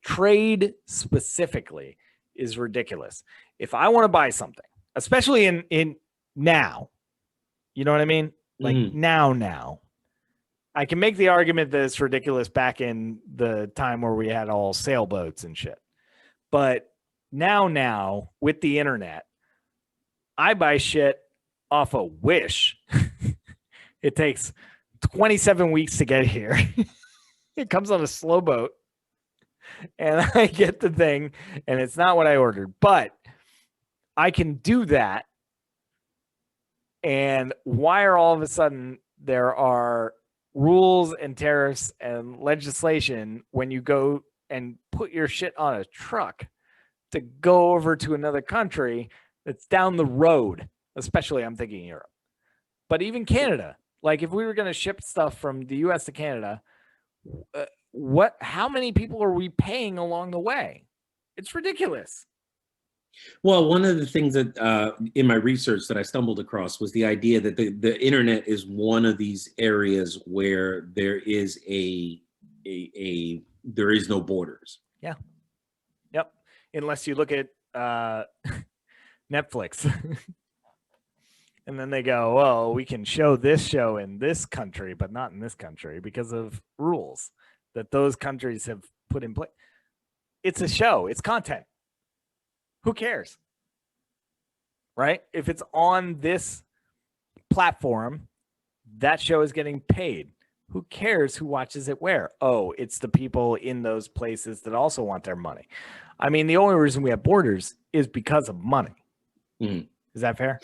Trade specifically is ridiculous. If I want to buy something, especially in now, you know what I mean? Like now, I can make the argument that it's ridiculous back in the time where we had all sailboats and shit. But now with the internet, I buy shit off a Wish. It takes 27 weeks to get here. It comes on a slow boat. And I get the thing, and it's not what I ordered, but I can do that. And why are all of a sudden there are rules and tariffs and legislation when you go and put your shit on a truck to go over to another country that's down the road, especially I'm thinking Europe, but even Canada? Like if we were going to ship stuff from the US to Canada, how many people are we paying along the way? It's ridiculous. Well, one of the things that in my research that I stumbled across was the idea that the internet is one of these areas where there is there is no borders. Yeah. Yep. Unless you look at Netflix. And then they go, well, we can show this show in this country, but not in this country because of rules that those countries have put in place. It's a show. It's content. Who cares? Right? If it's on this platform, that show is getting paid. Who cares who watches it where? Oh, it's the people in those places that also want their money. I mean, the only reason we have borders is because of money. Is that fair?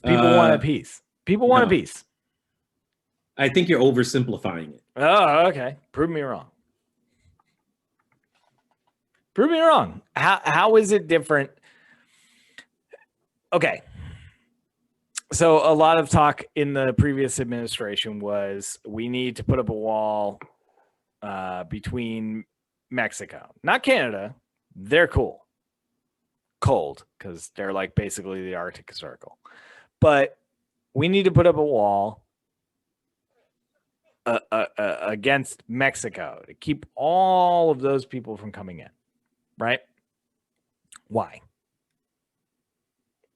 People want a piece. People want a piece. I think you're oversimplifying it. Oh, okay. Prove me wrong. Prove me wrong. How is it different? Okay. So a lot of talk in the previous administration was we need to put up a wall between Mexico, not Canada. They're cold because they're like basically the Arctic Circle. But we need to put up a wall against Mexico to keep all of those people from coming in, right? Why?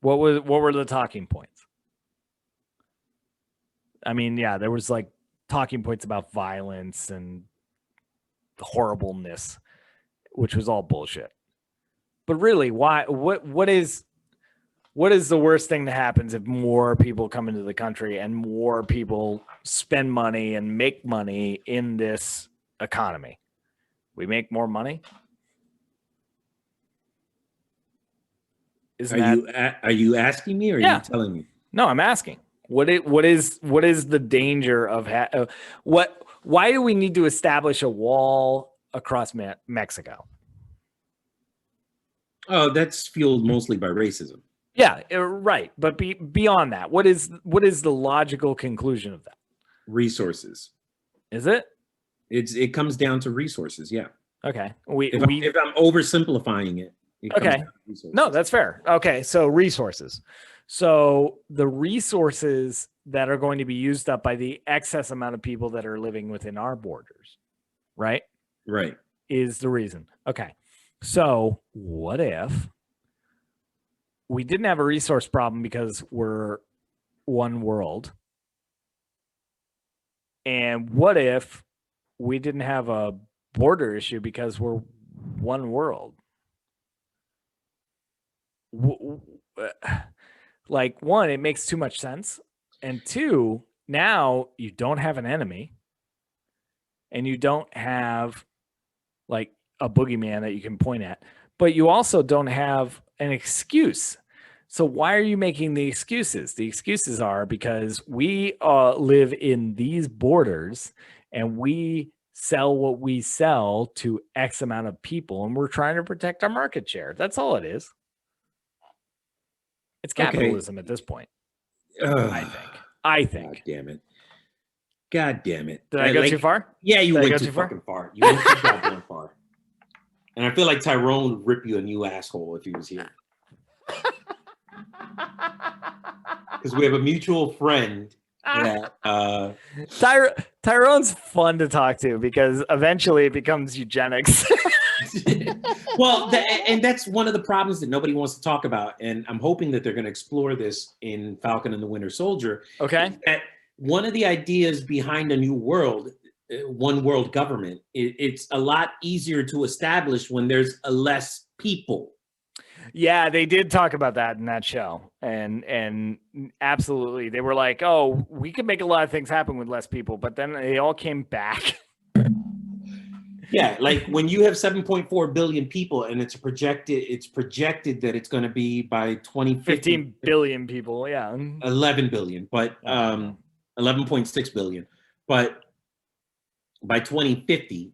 What were the talking points? I mean, yeah, there was like talking points about violence and horribleness, which was all bullshit. But really, why? What is the worst thing that happens if more people come into the country and more people spend money and make money in this economy? We make more money. Are you asking me, or are you telling me? No, I'm asking. What is the danger of why do we need to establish a wall across Mexico? Oh, that's fueled mostly by racism. Yeah, right. But beyond that, what is the logical conclusion of that? Resources. Is it? It comes down to resources. Yeah. Okay. If I'm oversimplifying it. Okay. No, that's fair. Okay, so resources. So the resources that are going to be used up by the excess amount of people that are living within our borders, right? Right. Is the reason. Okay. So what if we didn't have a resource problem because we're one world? And what if we didn't have a border issue because we're one world? Like, one, it makes too much sense. And two, now you don't have an enemy and you don't have like a boogeyman that you can point at, but you also don't have an excuse. So why are you making the excuses? The excuses are because we live in these borders and we sell what we sell to X amount of people, and we're trying to protect our market share. That's all it is. It's capitalism at this point. I think. God damn it. God damn it. Did I go too far? Yeah, you went too fucking far. You went too goddamn far. And I feel like Tyrone would rip you a new asshole if he was here. Because we have a mutual friend that Tyrone's fun to talk to because eventually it becomes eugenics. Well, and that's one of the problems that nobody wants to talk about. And I'm hoping that they're going to explore this in Falcon and the Winter Soldier. Okay. That one of the ideas behind a new world, one world government, it's a lot easier to establish when there's less people. Yeah, they did talk about that in that show. And absolutely. They were like, oh, we could make a lot of things happen with less people, but then they all came back. Yeah, like when you have 7.4 billion people and it's projected that it's going to be by 2050 15 billion people, yeah. 11 billion, but 11.6 billion. But by 2050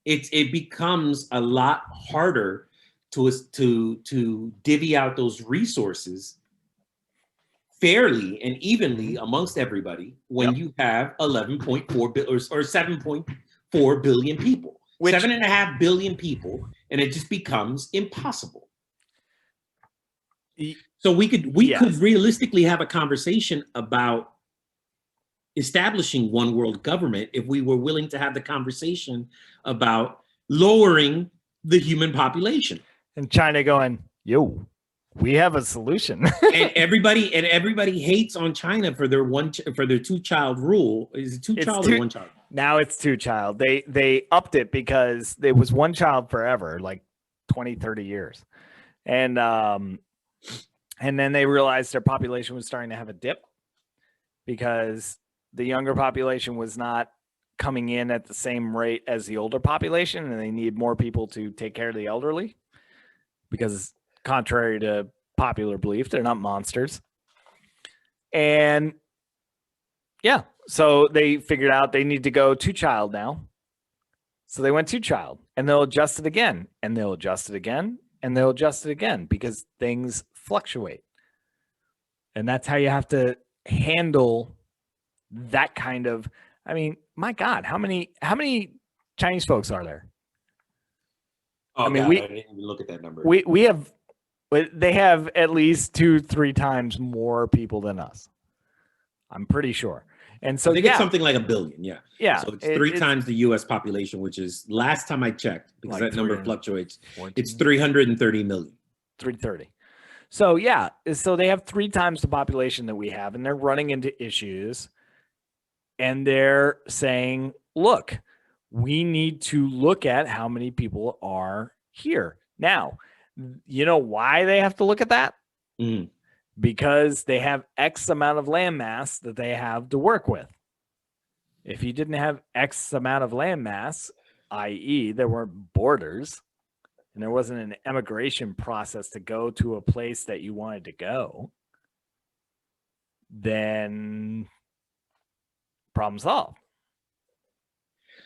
it becomes a lot harder to divvy out those resources fairly and evenly amongst everybody when you have 11.4 billion or 7.4 billion people, 7.5 billion people, and it just becomes impossible. So we could realistically have a conversation about establishing one world government if we were willing to have the conversation about lowering the human population. And China going, yo, we have a solution. and everybody hates on China for their two-child rule. Is it two-child or one-child? Now it's two-child. They upped it because it was one child forever, like 20, 30 years. And then they realized their population was starting to have a dip because the younger population was not coming in at the same rate as the older population, and they need more people to take care of the elderly because contrary to popular belief, they're not monsters. And yeah, so they figured out they need to go two-child now. So they went two-child, and they'll adjust it again, and they'll adjust it again, and they'll adjust it again because things fluctuate. And that's how you have to handle that kind of, I mean, my God, how many Chinese folks are there? Oh, I mean, I didn't even look at that number. They have at least 2-3 times more people than us. I'm pretty sure. And so I think it's something like 1 billion. Yeah. Yeah. So it's three times the U.S. population, which is last time I checked, because Like that number fluctuates. 14, It's 330 million. 330. So yeah, so they have 3 times the population that we have, and they're running into issues. And they're saying, look, we need to look at how many people are here. Now, you know why they have to look at that? Mm. Because they have X amount of land mass that they have to work with. If you didn't have X amount of land mass, i.e., there weren't borders and there wasn't an immigration process to go to a place that you wanted to go, then problem solved.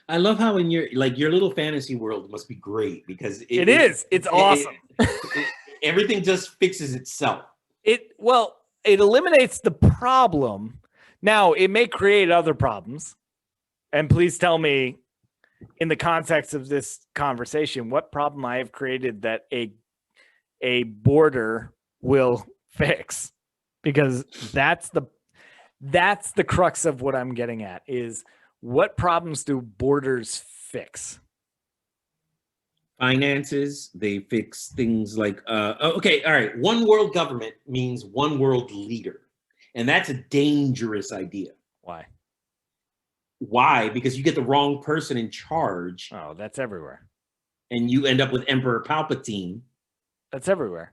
I love how in your little fantasy world must be great, because it is. It's awesome. Everything just fixes itself. It eliminates the problem. Now, it may create other problems. And please tell me, in the context of this conversation, what problem I have created that a border will fix. Because that's the crux of what I'm getting at, is what problems do borders fix? Finances. They fix things like okay, all right, one world government means one world leader, and that's a dangerous idea. Why? Because you get the wrong person in charge. Oh, that's everywhere. And you end up with Emperor Palpatine. That's everywhere.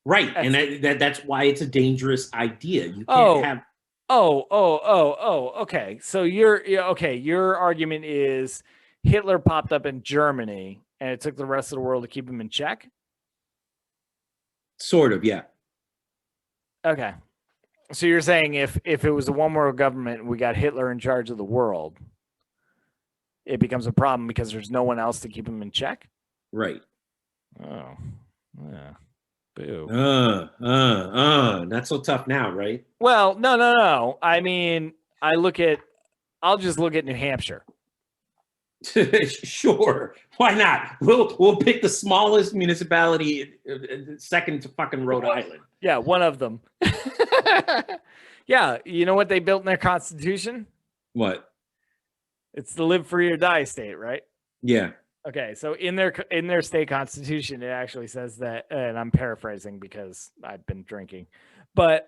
Right. And that's why it's a dangerous idea. You can't have. Okay. So your argument is Hitler popped up in Germany and it took the rest of the world to keep him in check? Sort of, yeah. Okay. So you're saying if it was a one world government and we got Hitler in charge of the world, it becomes a problem because there's no one else to keep him in check? Right. Oh. Yeah. Boo. Not so tough now, right? Well, no. I mean, I'll just look at New Hampshire. Sure. Why not? We'll pick the smallest municipality, second to fucking Rhode Island. Yeah, one of them. Yeah, you know what they built in their constitution? What? It's the live free or die state, right? Yeah. Okay, so in their state constitution, it actually says that, and I'm paraphrasing because I've been drinking, but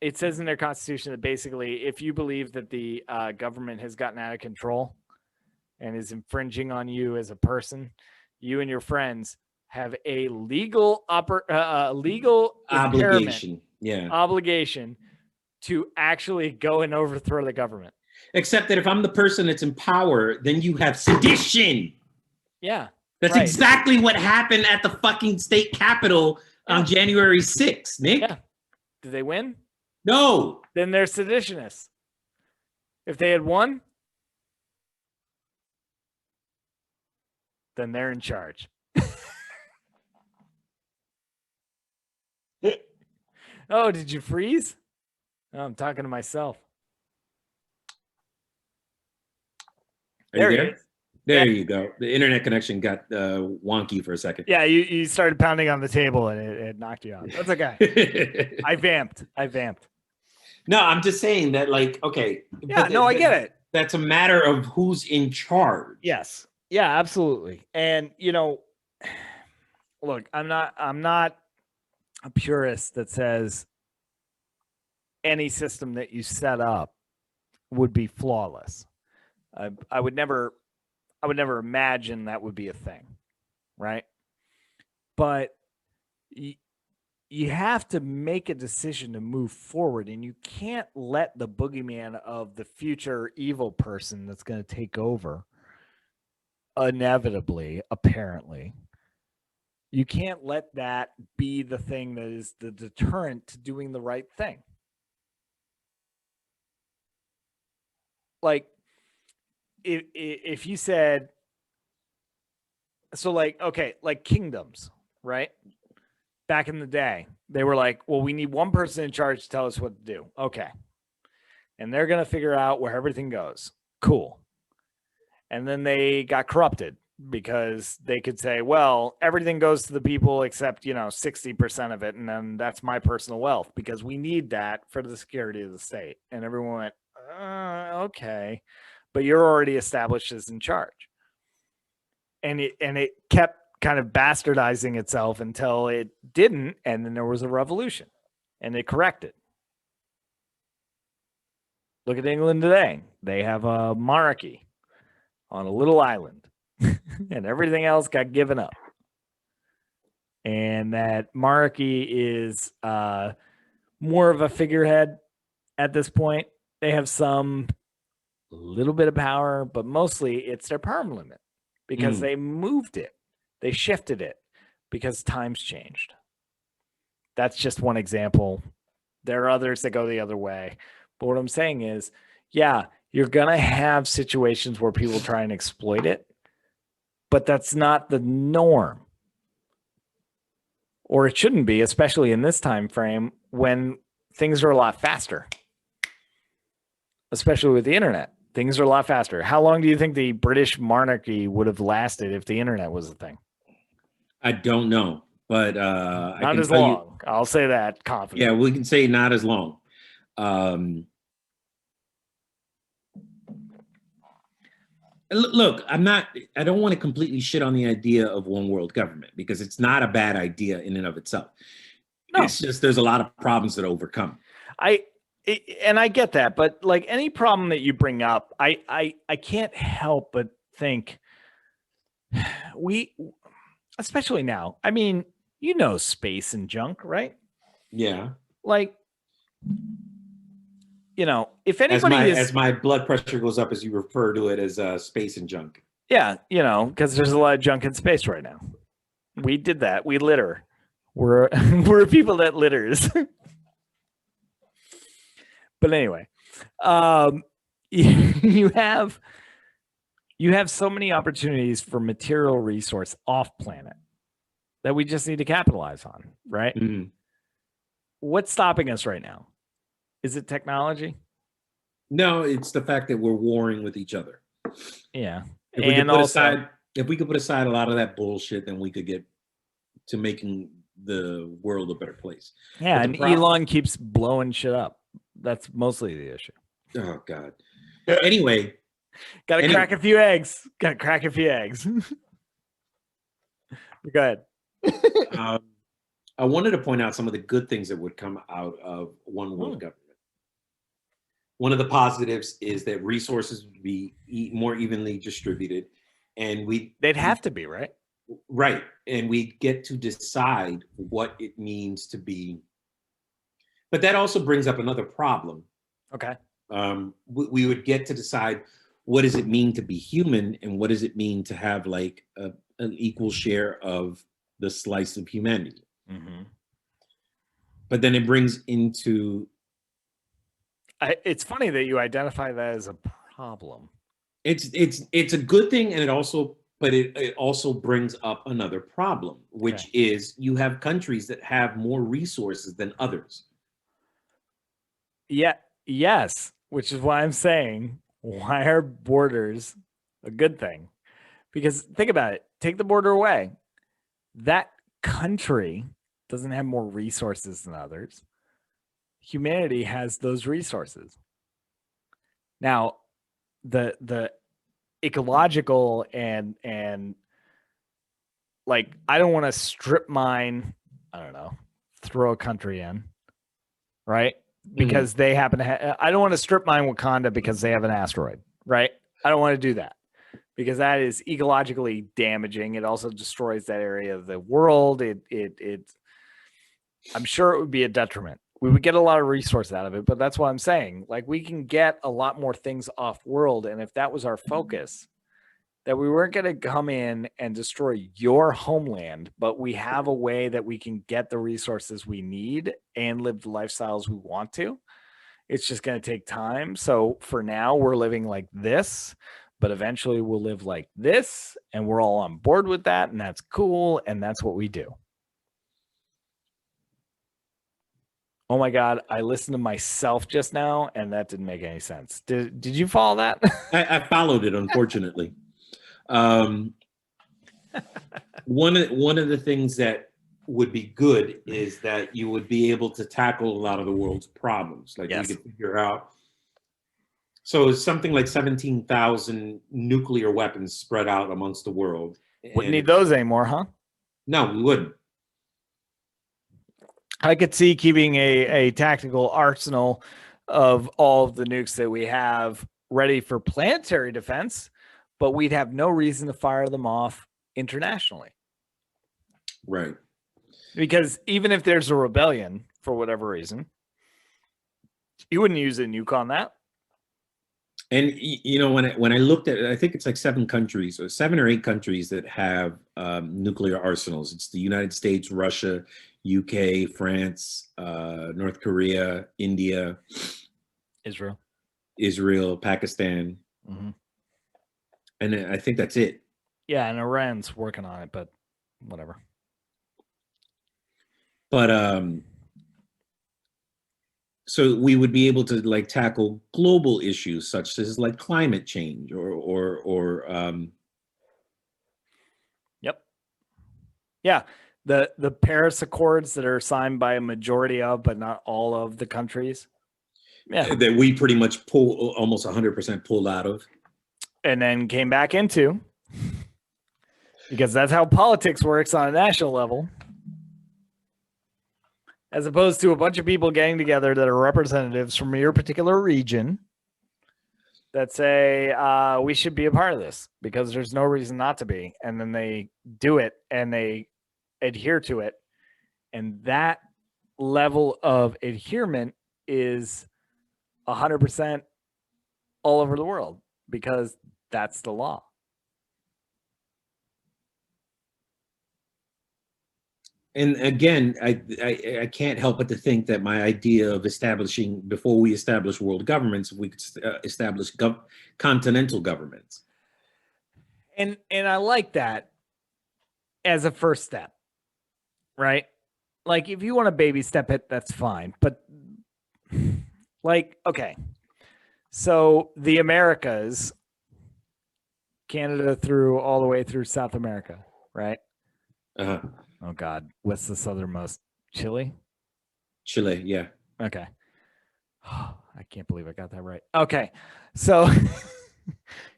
it says in their constitution that basically, if you believe that the government has gotten out of control and is infringing on you as a person, you and your friends have a legal obligation. Obligation to actually go and overthrow the government. Except that if I'm the person that's in power, then you have sedition. Yeah. That's right. Exactly what happened at the fucking state capitol on January 6th, Nick. Yeah. Did they win? No. Then they're seditionists. If they had won, then they're in charge. Oh, did you freeze? Oh, I'm talking to myself. There you go. The internet connection got wonky for a second. Yeah, you started pounding on the table and it knocked you out. That's okay. I vamped. No, I'm just saying that, like, okay. Yeah, I get it. That's a matter of who's in charge. Yes. Yeah, absolutely. And, look, I'm not a purist that says any system that you set up would be flawless. I would never imagine that would be a thing, right? But you have to make a decision to move forward, and you can't let the boogeyman of the future evil person that's going to take over inevitably, apparently. You can't let that be the thing that is the deterrent to doing the right thing. Like, if you said, so like, okay, like kingdoms, right? Back in the day, they were like, well, we need one person in charge to tell us what to do. Okay. And they're going to figure out where everything goes. Cool. And then they got corrupted because they could say, well, everything goes to the people except, 60% of it. And then that's my personal wealth because we need that for the security of the state. And everyone went, okay, but you're already established as in charge. And it kept kind of bastardizing itself until it didn't. And then there was a revolution and it corrected. Look at England today. They have a monarchy on a little island. And everything else got given up. And that monarchy is more of a figurehead at this point. They have some little bit of power, but mostly it's their term limit because they moved it. They shifted it because times changed. That's just one example. There are others that go the other way. But what I'm saying is, yeah, you're going to have situations where people try and exploit it. But that's not the norm. Or it shouldn't be, especially in this time frame when things are a lot faster. Especially with the internet. Things are a lot faster. How long do you think the British monarchy would have lasted if the internet was a thing? I don't know, but not as long. I'll say that confidently. Yeah, we can say not as long. Look, I don't want to completely shit on the idea of one world government because it's not a bad idea in and of itself. No. It's just there's a lot of problems to overcome. And I get that, but like any problem that you bring up, I can't help but think especially now, I mean, space and junk, right? Yeah. Like, if anybody as my blood pressure goes up, as you refer to it as space and junk. Yeah, because there's a lot of junk in space right now. We did that. We litter. We're people that litters. But anyway, you have so many opportunities for material resource off planet that we just need to capitalize on, right? Mm-hmm. What's stopping us right now? Is it technology? No, it's the fact that we're warring with each other. Yeah. If we could put aside a lot of that bullshit, then we could get to making the world a better place. Yeah, and Elon keeps blowing shit up. That's mostly the issue. Oh, God. Anyway. Gotta crack a few eggs. Go ahead. I wanted to point out some of the good things that would come out of one world government. One of the positives is that resources would be more evenly distributed, and they'd have to be, right? Right, and we get to decide what it means to be. But that also brings up another problem. Okay. We would get to decide what does it mean to be human, and what does it mean to have like an equal share of the slice of humanity. Mm-hmm. But then it brings into. It's funny that you identify that as a problem. It's a good thing, and it also brings up another problem, which is you have countries that have more resources than others. Yeah. Yes. Which is why I'm saying, why are borders a good thing? Because think about it. Take the border away. That country doesn't have more resources than others. Humanity has those resources. Now, the ecological and like, I don't want to strip mine, throw a country in, right? Because they happen to I don't want to strip mine Wakanda because they have an asteroid, right? I don't want to do that because that is ecologically damaging. It also destroys that area of the world. I'm sure it would be a detriment. We would get a lot of resource out of it, but that's what I'm saying. Like, we can get a lot more things off world. And if that was our focus, that we weren't going to come in and destroy your homeland, but we have a way that we can get the resources we need and live the lifestyles we want to. It's just going to take time. So for now, we're living like this, but eventually we'll live like this, and we're all on board with that. And that's cool. And that's what we do. Oh my God, I listened to myself just now, and that didn't make any sense. Did you follow that? I followed it, unfortunately. One of the things that would be good is that you would be able to tackle a lot of the world's problems. Like Yes. we could figure out. So it's something like 17,000 nuclear weapons spread out amongst the world. Wouldn't need those anymore, huh? No, we wouldn't. I could see keeping a tactical arsenal of all of the nukes that we have ready for planetary defense, but we'd have no reason to fire them off internationally. Right. Because even if there's a rebellion for whatever reason, you wouldn't use a nuke on that. And you know, when I looked at it, I think it's like 7 countries or 7 or 8 countries that have nuclear arsenals. It's the United States, Russia, UK, France, North Korea, India, Israel, Pakistan, and I think that's it. Yeah, and Iran's working on it, but whatever. But so we would be able to like tackle global issues such as like climate change or Yep. Yeah. The Paris Accords that are signed by a majority of, but not all of the countries. Yeah. That we pretty much almost 100% pulled out of. And then came back into, because that's how politics works on a national level. As opposed to a bunch of people getting together that are representatives from your particular region that say, we should be a part of this because there's no reason not to be. And then they do it and they adhere to it. And that level of adherement is 100% all over the world because that's the law. And again, I can't help but to think that my idea of establishing, before we establish world governments, we could establish continental governments. And I like that as a first step, right? Like if you want to baby step it, that's fine. But like, okay, so the Americas, Canada through all the way through South America, right? Uh-huh. Oh God, what's the southernmost? Chile? Chile, yeah. Okay. I can't believe I got that right. Okay. So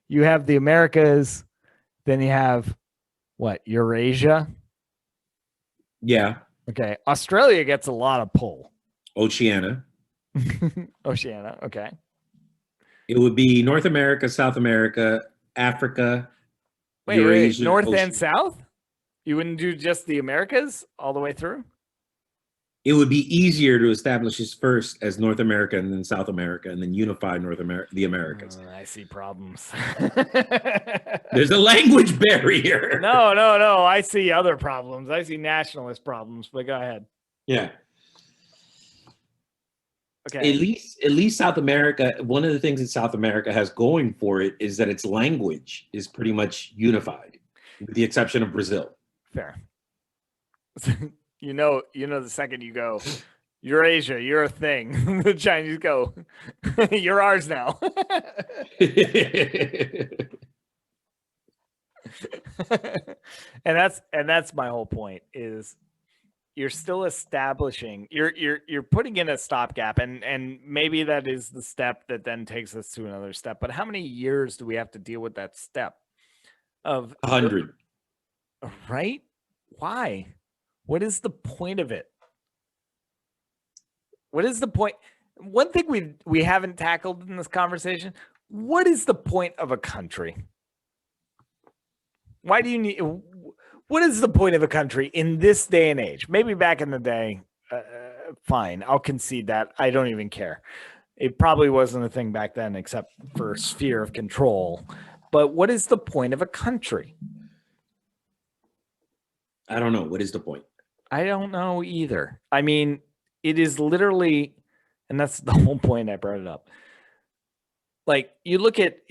you have the Americas, then you have what? Eurasia? Yeah. Okay. Australia gets a lot of pull. Oceania. Oceania, okay. It would be North America, South America, Africa, Eurasia, North Oceania. And South? You wouldn't do just the Americas all the way through? It would be easier to establish this first as North America and then South America and then unify the Americas. I see problems. There's a language barrier. No. I see other problems. I see nationalist problems, but go ahead. Yeah. Okay. At least South America, one of the things that South America has going for it is that its language is pretty much unified, with the exception of Brazil. Fair. you know the second you go, Eurasia, you're a thing. The Chinese go, you're ours now. and that's my whole point is you're still establishing, you're putting in a stopgap, and maybe that is the step that then takes us to another step. But how many years do we have to deal with that step of 100? Right? Why? What is the point of it? What is the point? One thing we haven't tackled in this conversation, what is the point of a country? Why do you need, what is the point of a country in this day and age? Maybe back in the day, fine, I'll concede that. I don't even care. It probably wasn't a thing back then except for sphere of control. But what is the point of a country? I don't know. What is the point? I don't know either. I mean, it is literally, and that's the whole point I brought it up. Like you look at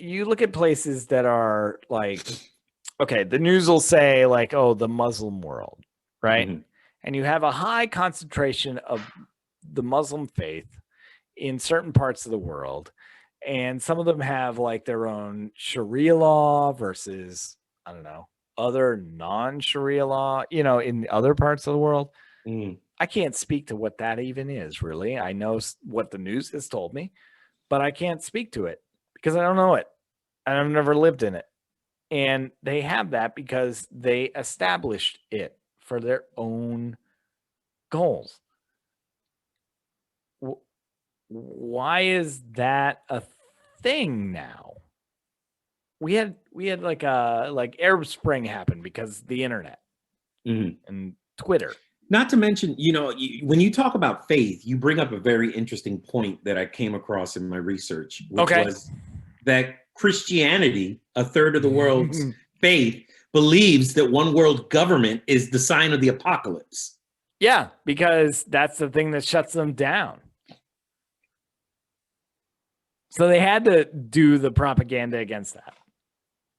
places that are like, okay, the news will say like, oh, the Muslim world, right? Mm-hmm. And you have a high concentration of the Muslim faith in certain parts of the world. And some of them have like their own Sharia law versus, I don't know, other non-Sharia law, in other parts of the world. Mm. I can't speak to what that even is, really. I know what the news has told me, but I can't speak to it because I don't know it. And I've never lived in it. And they have that because they established it for their own goals. Why is that a thing now? We had like Arab Spring happen because the internet and Twitter. Not to mention, when you talk about faith, you bring up a very interesting point that I came across in my research, which was that Christianity, a third of the world's faith, believes that one world government is the sign of the apocalypse. Yeah, because that's the thing that shuts them down. So they had to do the propaganda against that.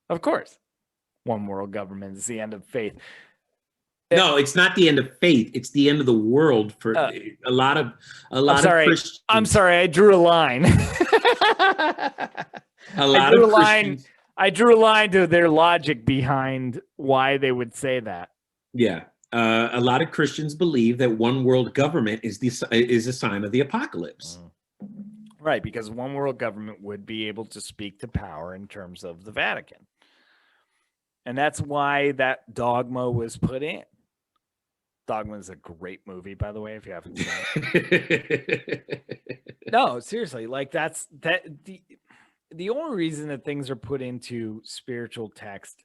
Of course. One world government is the end of faith. No, it's not the end of faith. It's the end of the world for a lot of Christians. I'm sorry, I drew a line. I drew a line to their logic behind why they would say that. Yeah. A lot of Christians believe that one world government is a sign of the apocalypse. Right, because one world government would be able to speak to power in terms of the Vatican. And that's why that Dogma was put in. Dogma is a great movie, by the way, if you haven't seen it. No, seriously, like the only reason that things are put into spiritual text,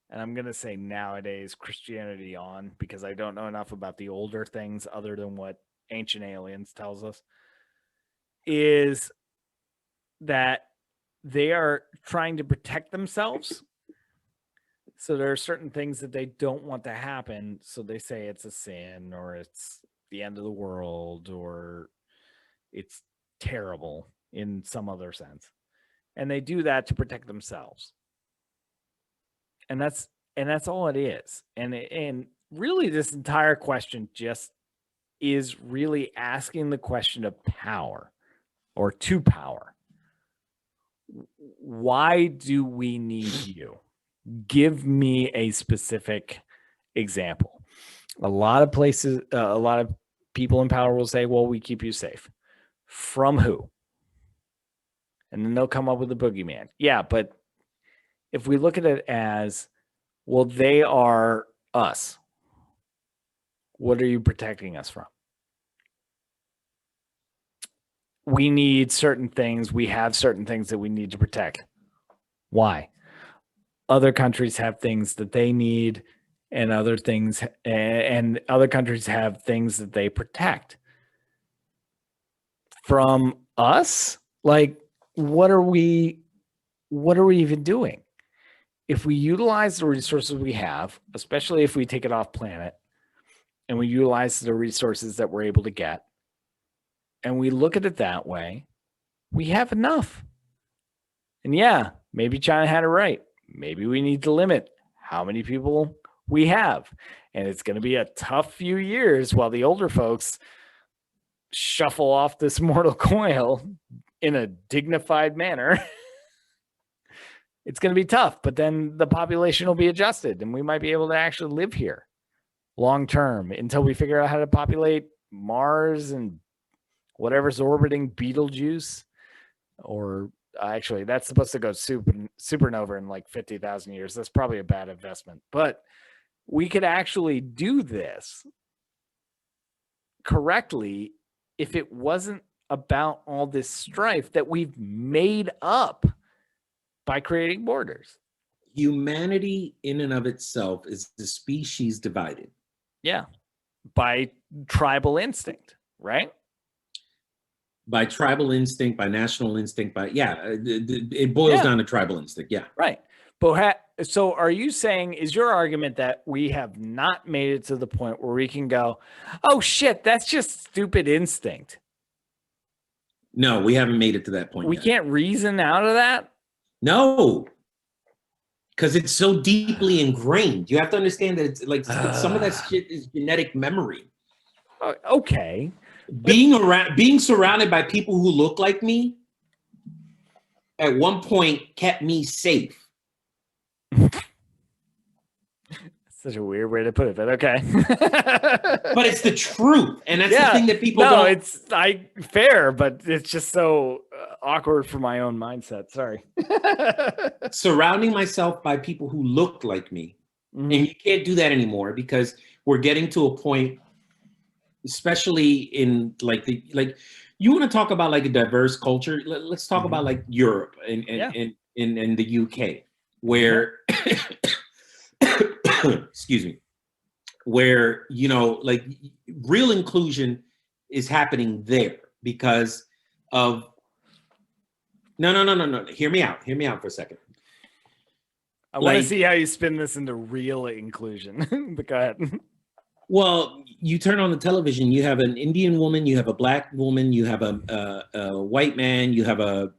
and I'm going to say nowadays Christianity on, because I don't know enough about the older things other than what Ancient Aliens tells us, is that they are trying to protect themselves. So there are certain things that they don't want to happen. So they say it's a sin, or it's the end of the world, or it's terrible in some other sense. And they do that to protect themselves. And that's all it is. And really this entire question just is really asking the question of power, or to power. Why do we need you? Give me a specific example. A lot of places, a lot of people in power will say, well, we keep you safe. From who? And then they'll come up with a boogeyman. Yeah, but if we look at it as, well, they are us. What are you protecting us from? We need certain things. We have certain things that we need to protect. Why? Other countries have things that they need, and other countries have things that they protect. From us? Like, what are we even doing? If we utilize the resources we have, especially if we take it off planet, and we utilize the resources that we're able to get, and we look at it that way, we have enough. And yeah, maybe China had it right. Maybe we need to limit how many people we have. And it's going to be a tough few years while the older folks shuffle off this mortal coil in a dignified manner. It's going to be tough, but then the population will be adjusted and we might be able to actually live here long term until we figure out how to populate Mars and whatever's orbiting Betelgeuse. Or actually, that's supposed to go supernova in like 50,000 years. That's probably a bad investment. But we could actually do this correctly if it wasn't about all this strife that we've made up by creating borders. Humanity in and of itself is the species divided. Yeah. By tribal instinct, right? By tribal instinct, by national instinct, it boils down to tribal instinct. Yeah. Right. But so are you saying, is your argument that we have not made it to the point where we can go, oh shit, that's just stupid instinct? No, we haven't made it to that point. We can't reason out of that? No. Because it's so deeply ingrained. You have to understand that it's like some of that shit is genetic memory. Okay. Being surrounded by people who look like me at one point kept me safe. Such a weird way to put it, but okay. But it's the truth, and that's the thing that people don't. It's fair, but it's just so awkward for my own mindset. Sorry. Surrounding myself by people who look like me, and you can't do that anymore because we're getting to a point, especially in like you want to talk about like a diverse culture. Let's talk about like Europe and the UK, where excuse me, where like real inclusion is happening there because of no. Hear me out for a second. I want to see how you spin this into real inclusion. But go ahead. Well, you turn on the television, you have an Indian woman, you have a black woman, you have a white man, you have a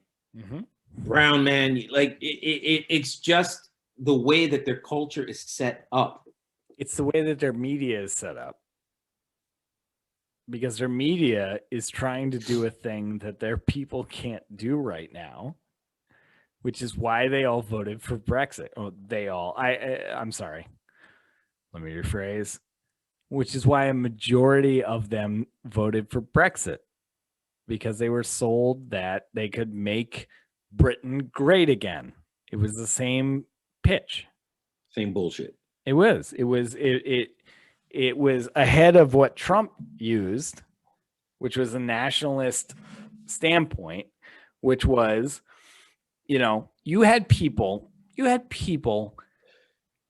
brown man. Like it's just the way that their culture is set up. It's the way that their media is set up. Because their media is trying to do a thing that their people can't do right now, which is why they all voted for Brexit. Oh, they all. I'm sorry. Let me rephrase. Which is why a majority of them voted for Brexit, because they were sold that they could make Britain great again. It was the same pitch. Same bullshit. It was ahead of what Trump used, which was a nationalist standpoint, which was, you had people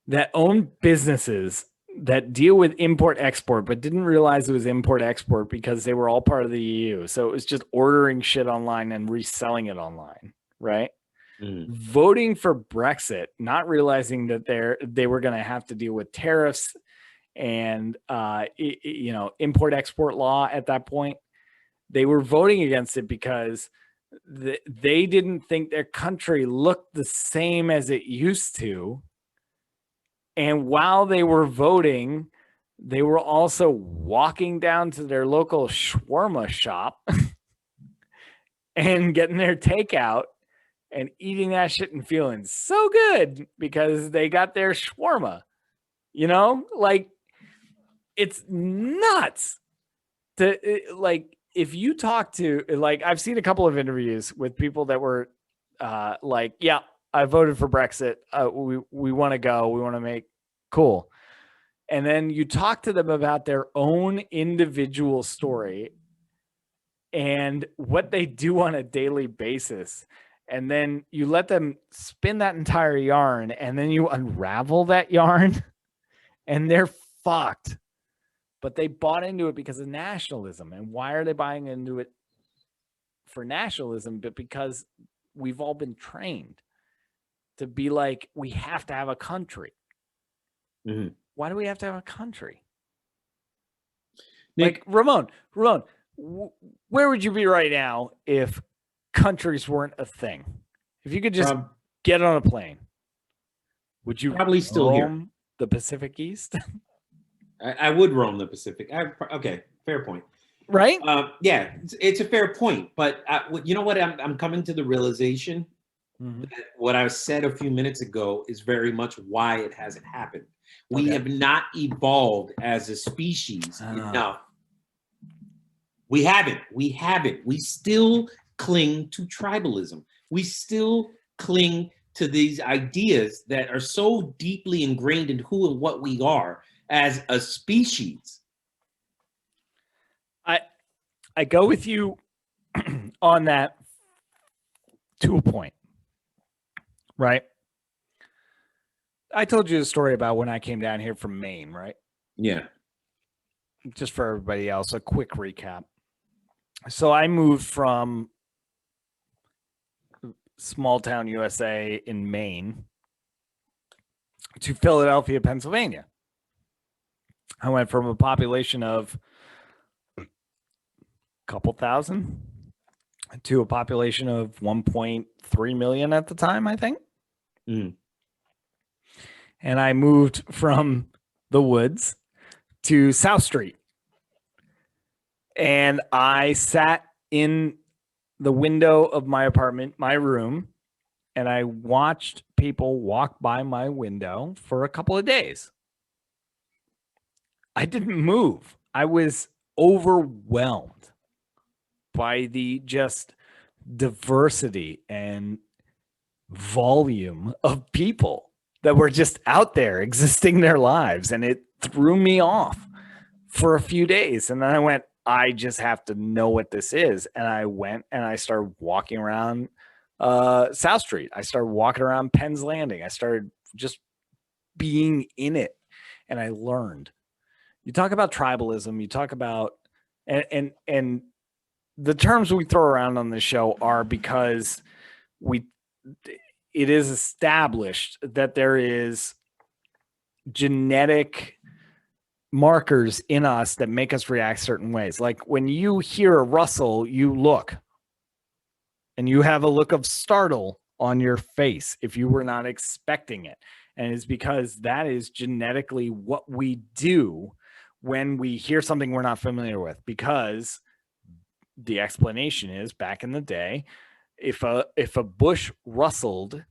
that own businesses that deal with import export, but didn't realize it was import export because they were all part of the EU. So it was just ordering shit online and reselling it online, right? Voting for Brexit, not realizing that they were going to have to deal with tariffs and import export law at that point. They were voting against it because they didn't think their country looked the same as it used to. And while they were voting, they were also walking down to their local shawarma shop and getting their takeout and eating that shit and feeling so good because they got their shawarma. Like, it's nuts if you talk to, I've seen a couple of interviews with people that were I voted for Brexit. We want to go. We want to make cool. And then you talk to them about their own individual story and what they do on a daily basis. And then you let them spin that entire yarn and then you unravel that yarn and they're fucked. But they bought into it because of nationalism. And why are they buying into it for nationalism? But because we've all been trained to be like, we have to have a country. Why do we have to have a country? Nick, like, Ramon, where would you be right now if countries weren't a thing? If you could just get on a plane, would you probably still roam the Pacific East? I would roam the Pacific. Okay, fair point. Right? Yeah, it's a fair point. But you know what? I'm coming to the realization that what I said a few minutes ago is very much why it hasn't happened. We have not evolved as a species enough. We haven't. We still cling to tribalism. We still cling to these ideas that are so deeply ingrained in who and what we are as a species. I go with you on that to a point, right? I told you the story about when I came down here from Maine, right? Yeah. Just for everybody else, a quick recap. So I moved from small town USA in Maine to Philadelphia, Pennsylvania. I went from a population of a couple thousand to a population of 1.3 million at the time, I think. And I moved from the woods to South Street. And I sat in the window of my apartment, my room, and I watched people walk by my window for a couple of days. I didn't move. I was overwhelmed by the just diversity and volume of people that were just out there existing their lives. And it threw me off for a few days. And then I went, I just have to know what this is. And I went and I started walking around South Street. I started walking around Penn's Landing. I started just being in it. And I learned. You talk about tribalism, you talk about and the terms we throw around on the show are because it is established that there is genetic markers in us that make us react certain ways. Like when you hear a rustle, you look and you have a look of startle on your face if you were not expecting it. And it's because that is genetically what we do when we hear something we're not familiar with, because the explanation is back in the day, if a bush rustled,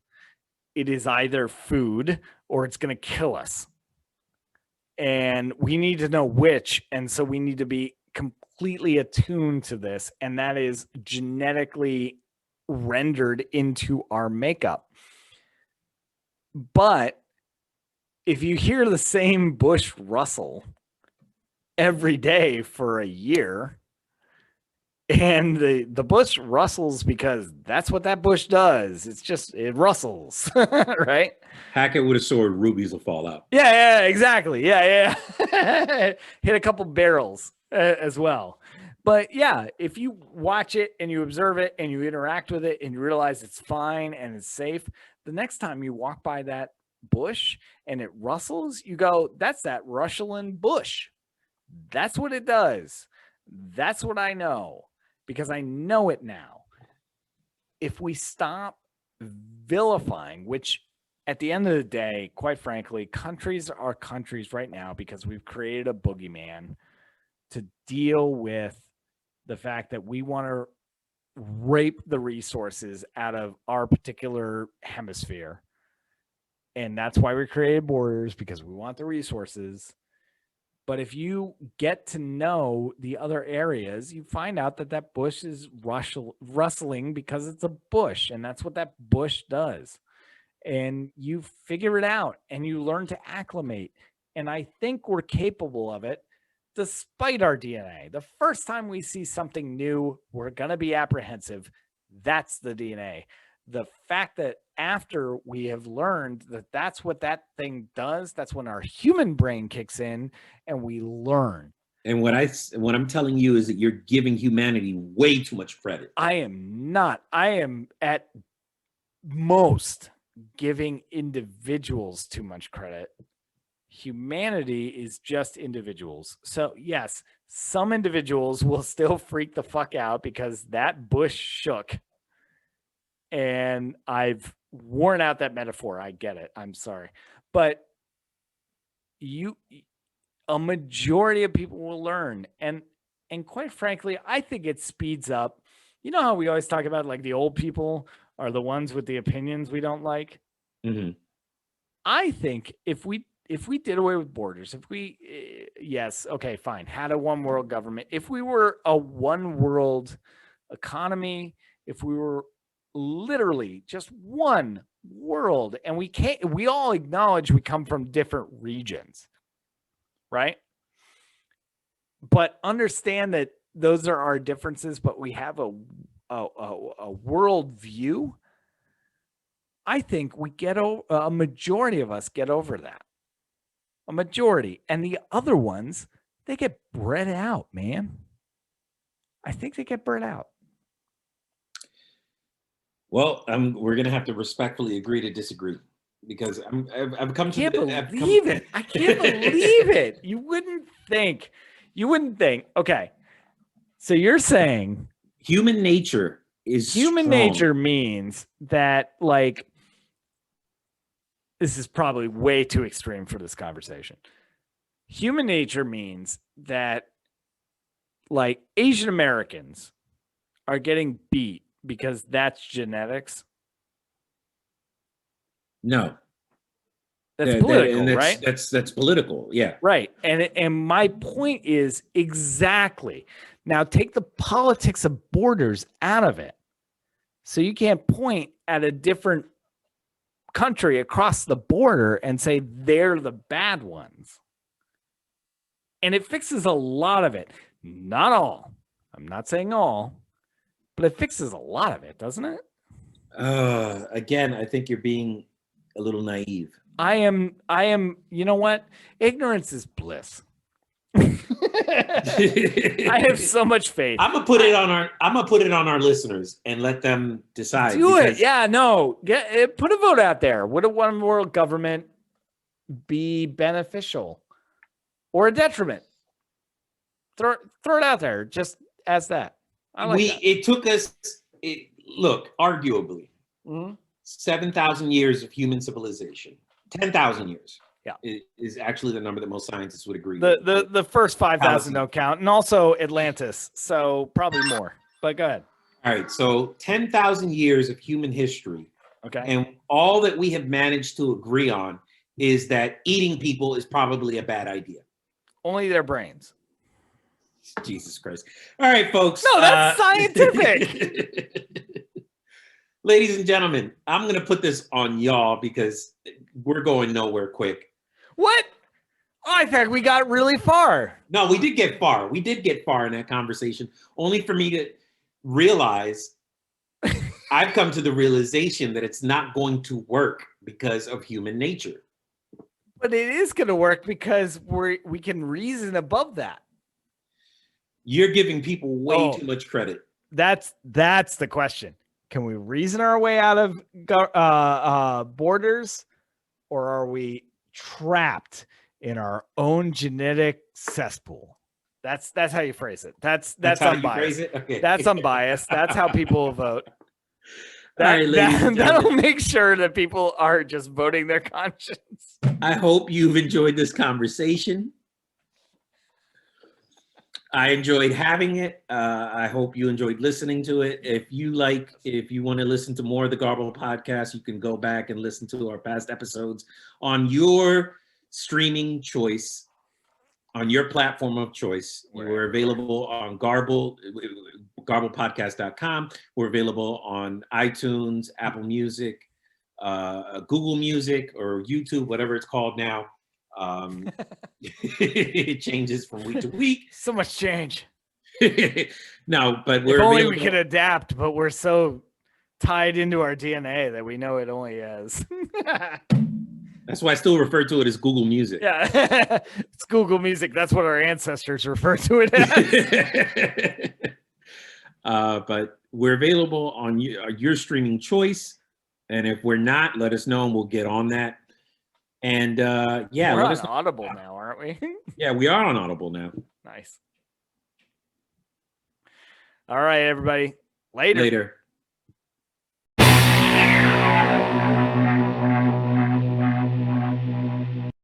it is either food or it's going to kill us. And we need to know which. And so we need to be completely attuned to this. And that is genetically rendered into our makeup. But if you hear the same bush rustle every day for a year, and the bush rustles because that's what that bush does. It's just, it rustles, right? Hack it with a sword, rubies will fall out. Yeah, exactly. Yeah. Hit a couple barrels as well. But yeah, if you watch it and you observe it and you interact with it and you realize it's fine and it's safe, the next time you walk by that bush and it rustles, you go, that's that rustling bush. That's what it does. That's what I know, because I know it now. If we stop vilifying, which at the end of the day, quite frankly, countries are countries right now because we've created a boogeyman to deal with the fact that we want to rape the resources out of our particular hemisphere. And that's why we created borders, because we want the resources. But if you get to know the other areas, you find out that that bush is rustling because it's a bush, and that's what that bush does. And you figure it out and you learn to acclimate. And I think we're capable of it despite our DNA. The first time we see something new, we're going to be apprehensive. That's the DNA. The fact that after we have learned that that's what that thing does, that's when our human brain kicks in and we learn. And what I'm telling you is that you're giving humanity way too much credit. I am not. I am at most giving individuals too much credit. Humanity is just individuals. So yes, some individuals will still freak the fuck out because that bush shook. And I've worn out that metaphor. I get it. I'm sorry. But a majority of people will learn. And quite frankly, I think it speeds up. You know how we always talk about like the old people are the ones with the opinions we don't like? Mm-hmm. I think if we did away with borders, if we, yes, okay, fine, had a one world government, if we were a one world economy, if we were literally just one world, and we all acknowledge we come from different regions, right? But understand that those are our differences, but we have a world view. I think we get a majority of us get over that. A majority. And the other ones, they get bred out, man. I think they get bred out. Well, we're going to have to respectfully agree to disagree, because I've come to... I can't believe it. You wouldn't think. Okay. So you're saying... Human nature is Human strong. nature means that, like... This is probably way too extreme for this conversation. Human nature means that, like, Asian Americans are getting beat because that's genetics. No. That's political, and right? That's political. Yeah. Right. And my point is exactly. Now take the politics of borders out of it. So you can't point at a different country across the border and say they're the bad ones. And it fixes a lot of it. Not all. I'm not saying all, but it fixes a lot of it, doesn't it? Again, I think you're being a little naive. I am, you know what? Ignorance is bliss. I have so much faith. I'm gonna put it on our listeners and let them decide. Do it. Yeah, no. Put a vote out there. Would a one world government be beneficial or a detriment? Throw it out there. Just as that. It took us. Look, arguably, 7,000 years of human civilization. 10,000 years. Yeah, is actually the number that most scientists would agree. The first 5,000 don't count, and also Atlantis, so probably more. But go ahead. All right, so 10,000 years of human history. Okay, and all that we have managed to agree on is that eating people is probably a bad idea. Only their brains. Jesus Christ! All right, folks. No, that's scientific. Ladies and gentlemen, I'm going to put this on y'all because we're going nowhere quick. What? Oh, I thought we got really far. No, we did get far. We did get far in that conversation, only for me to realize I've come to the realization that it's not going to work because of human nature. But it is going to work because we can reason above that. You're giving people way too much credit. That's the question. Can we reason our way out of borders, or are we trapped in our own genetic cesspool? That's how you phrase it. That's unbiased. Okay. That's unbiased. That's how people will vote. That'll make sure that people are just voting their conscience. I hope you've enjoyed this conversation. I enjoyed having it. I hope you enjoyed listening to it. If you want to listen to more of the Garble podcast, you can go back and listen to our past episodes on your streaming choice, on your platform of choice. We're available on garblepodcast.com. We're available on iTunes, Apple Music, Google Music, or YouTube, whatever it's called now. It changes from week to week. So much change. No, but if only we could adapt, but we're so tied into our DNA that we know it only is. That's why I still refer to it as Google Music. Yeah, it's Google Music. That's what our ancestors refer to it as. But we're available on your streaming choice, and if we're not, let us know and we'll get on that. And we're on Audible now, aren't we? Yeah, we are on Audible now. Nice. All right, everybody. Later.